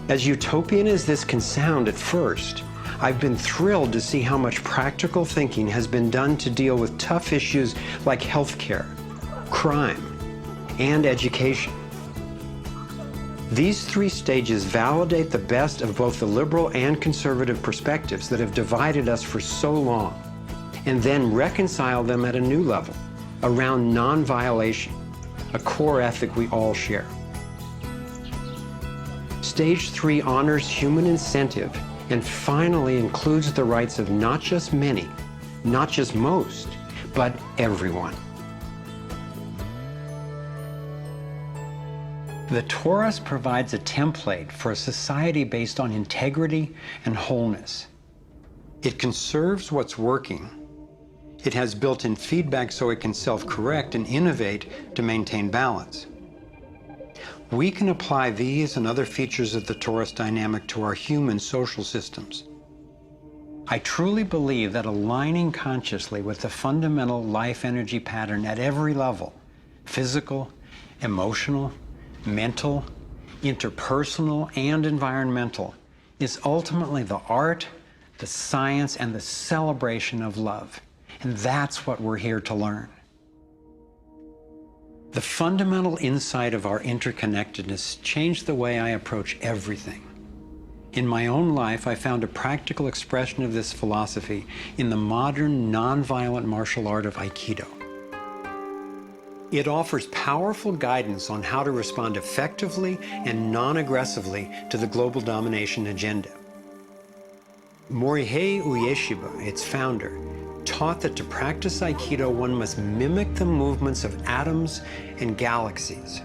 As utopian as this can sound at first, I've been thrilled to see how much practical thinking has been done to deal with tough issues like healthcare, crime, and education. These 3 stages validate the best of both the liberal and conservative perspectives that have divided us for so long, and then reconcile them at a new level, around non-violation, a core ethic we all share. Stage 3 honors human incentive and finally includes the rights of not just many, not just most, but everyone. The torus provides a template for a society based on integrity and wholeness. It conserves what's working. It has built-in feedback so it can self-correct and innovate to maintain balance. We can apply these and other features of the torus dynamic to our human social systems. I truly believe that aligning consciously with the fundamental life energy pattern at every level, physical, emotional, mental, interpersonal, and environmental, is ultimately the art, the science, and the celebration of love. And that's what we're here to learn. The fundamental insight of our interconnectedness changed the way I approach everything. In my own life, I found a practical expression of this philosophy in the modern, nonviolent martial art of Aikido. It offers powerful guidance on how to respond effectively and non-aggressively to the global domination agenda. Morihei Ueshiba, its founder, taught that to practice Aikido, one must mimic the movements of atoms and galaxies.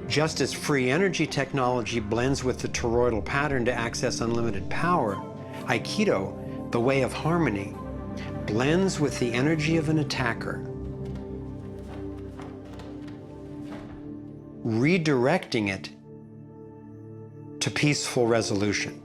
Just as free energy technology blends with the toroidal pattern to access unlimited power, Aikido, the way of harmony, blends with the energy of an attacker, redirecting it to peaceful resolution.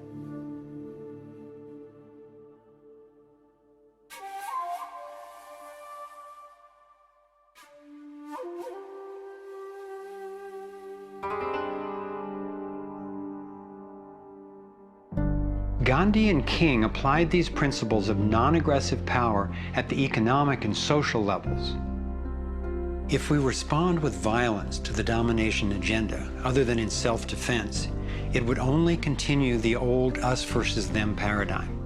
Gandhi and King applied these principles of non-aggressive power at the economic and social levels. If we respond with violence to the domination agenda, other than in self-defense, it would only continue the old us versus them paradigm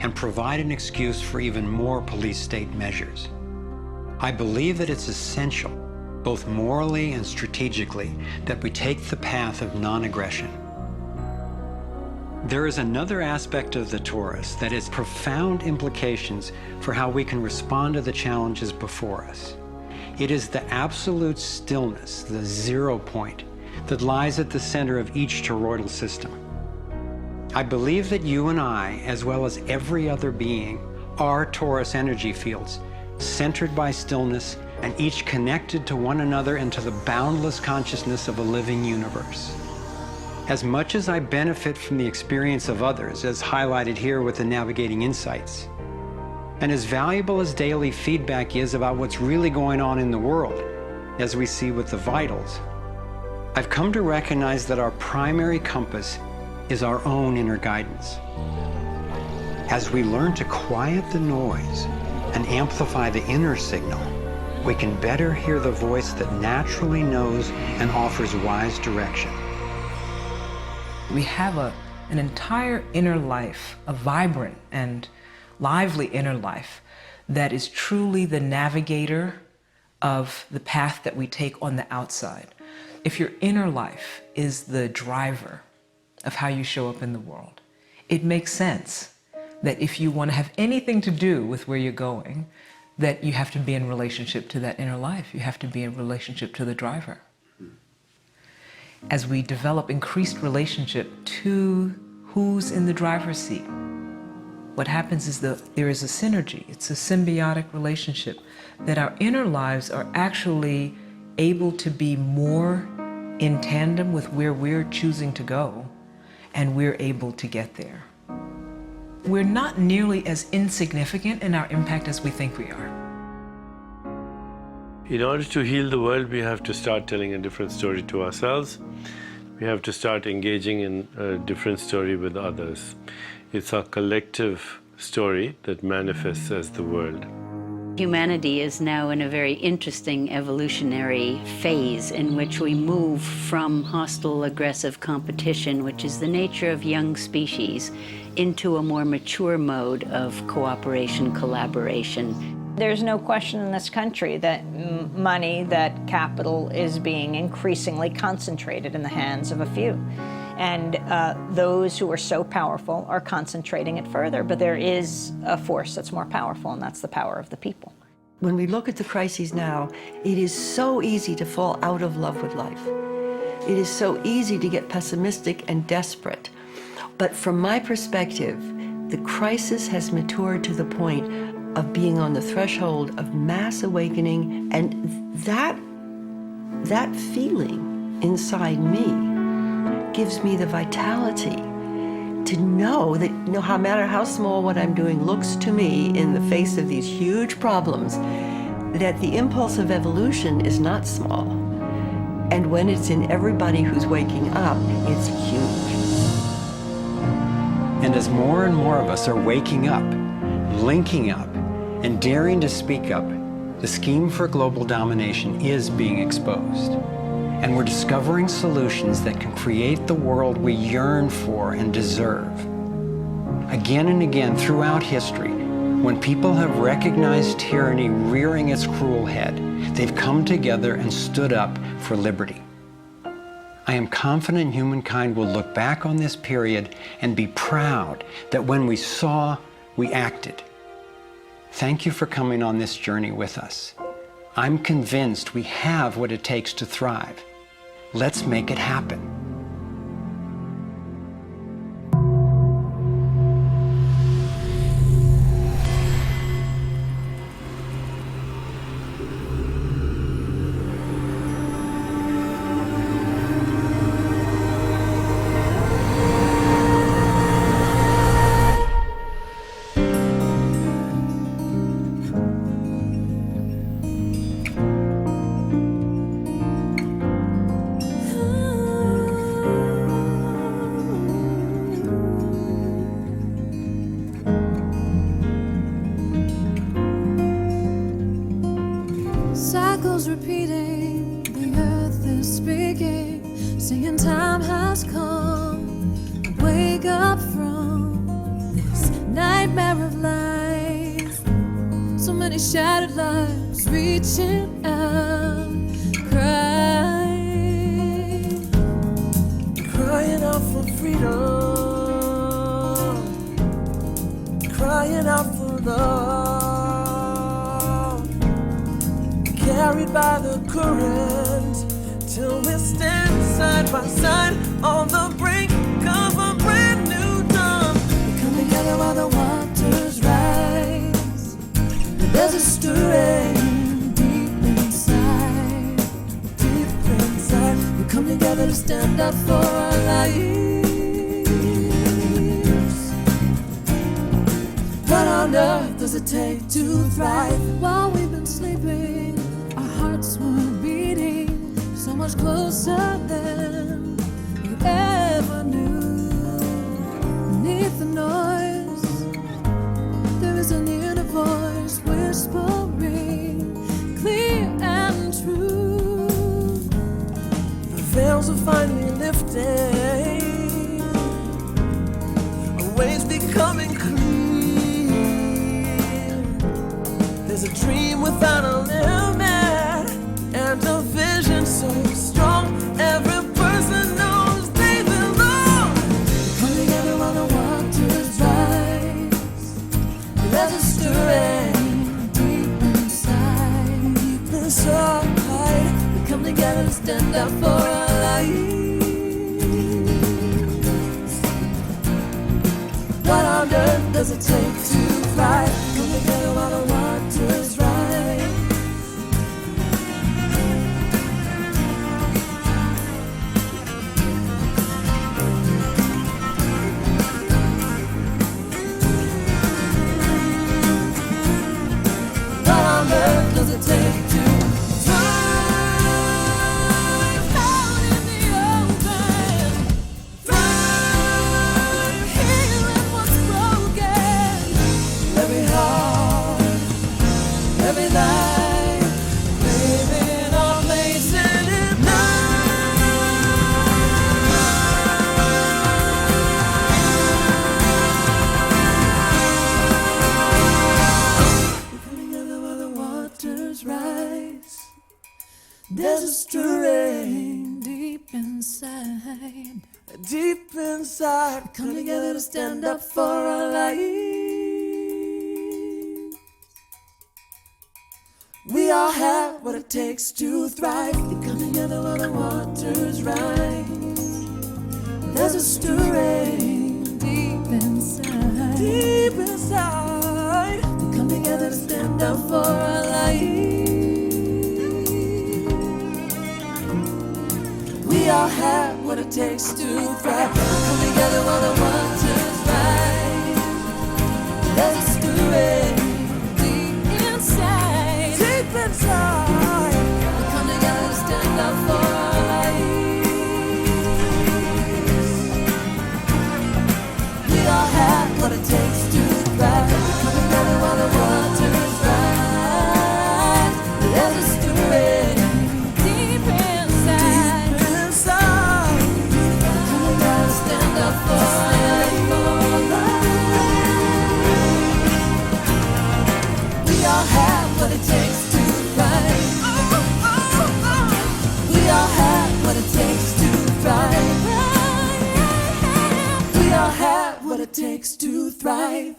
and provide an excuse for even more police state measures. I believe that it's essential, both morally and strategically, that we take the path of non-aggression. There is another aspect of the torus that has profound implications for how we can respond to the challenges before us. It is the absolute stillness, the 0 point, that lies at the center of each toroidal system. I believe that you and I, as well as every other being, are torus energy fields, centered by stillness and each connected to one another and to the boundless consciousness of a living universe. As much as I benefit from the experience of others, as highlighted here with the Navigating Insights, and as valuable as daily feedback is about what's really going on in the world, as we see with the vitals, I've come to recognize that our primary compass is our own inner guidance. As we learn to quiet the noise and amplify the inner signal, we can better hear the voice that naturally knows and offers wise direction. We have an entire inner life, a vibrant and lively inner life that is truly the navigator of the path that we take on the outside. If your inner life is the driver of how you show up in the world, it makes sense that if you want to have anything to do with where you're going, that you have to be in relationship to that inner life. You have to be in relationship to the driver. As we develop increased relationship to who's in the driver's seat, what happens is there is a synergy. It's a symbiotic relationship that our inner lives are actually able to be more in tandem with where we're choosing to go, and we're able to get there. We're not nearly as insignificant in our impact as we think we are. In order to heal the world, we have to start telling a different story to ourselves. We have to start engaging in a different story with others. It's our collective story that manifests as the world. Humanity is now in a very interesting evolutionary phase in which we move from hostile, aggressive competition, which is the nature of young species, into a more mature mode of cooperation, collaboration. There's no question in this country that money, that capital is being increasingly concentrated in the hands of a few. And those who are so powerful are concentrating it further. But there is a force that's more powerful, and that's the power of the people. When we look at the crises now, it is so easy to fall out of love with life. It is so easy to get pessimistic and desperate. But from my perspective, the crisis has matured to the point of being on the threshold of mass awakening, and that feeling inside me gives me the vitality to know that no matter how small what I'm doing looks to me in the face of these huge problems, that the impulse of evolution is not small. And when it's in everybody who's waking up, it's huge. And as more and more of us are waking up, linking up, and daring to speak up, the scheme for global domination is being exposed. And we're discovering solutions that can create the world we yearn for and deserve. Again and again throughout history, when people have recognized tyranny rearing its cruel head, they've come together and stood up for liberty. I am confident humankind will look back on this period and be proud that when we saw, we acted. Thank you for coming on this journey with us. I'm convinced we have what it takes to thrive. Let's make it happen. Cycles repeating, the earth is speaking, saying time has come. Wake up from this nightmare of life. So many shattered lives reaching out, crying, crying out for freedom, crying out for love. Carried by the current, till we stand side by side on the brink of a brand new dawn. We come together while the waters rise. There's a stirring deep inside, deep inside. We come together to stand up for our lives. What on earth does it take to thrive? While we've been sleeping, hearts were beating so much closer than we ever knew. Beneath the noise, there is an inner voice whispering, clear and true. The veils are finally lifting, our ways becoming clear. There's a dream without a limit, and a vision so strong, every person knows they belong. Come together while the waters rise. There's a stirring deep inside, deep inside. We come together to stand up for our lives. What on earth does it take to thrive? Come together while the waters rise. Does it take to thrive out in the open? Thrive healing what's broken. Every heart, every life, living our place in it now. Rise. There's a stirring deep inside, deep inside. Come together to stand up for our lives. We all have what it takes to thrive. You come together while the waters rise. There's a stirring deep inside. Deep inside. We come together to stand up for our life. We all have what it takes to thrive. Come together while the waters rise. There's a stirring deep inside. Deep inside. We come together to stand up for our lives. We all have what it takes to thrive. Come together while the waters rise. There's a stirring deep inside. Deep inside. We come together to stand up for our lives. We all have what it takes to thrive. We all have what it takes to thrive. We all have what it takes to thrive.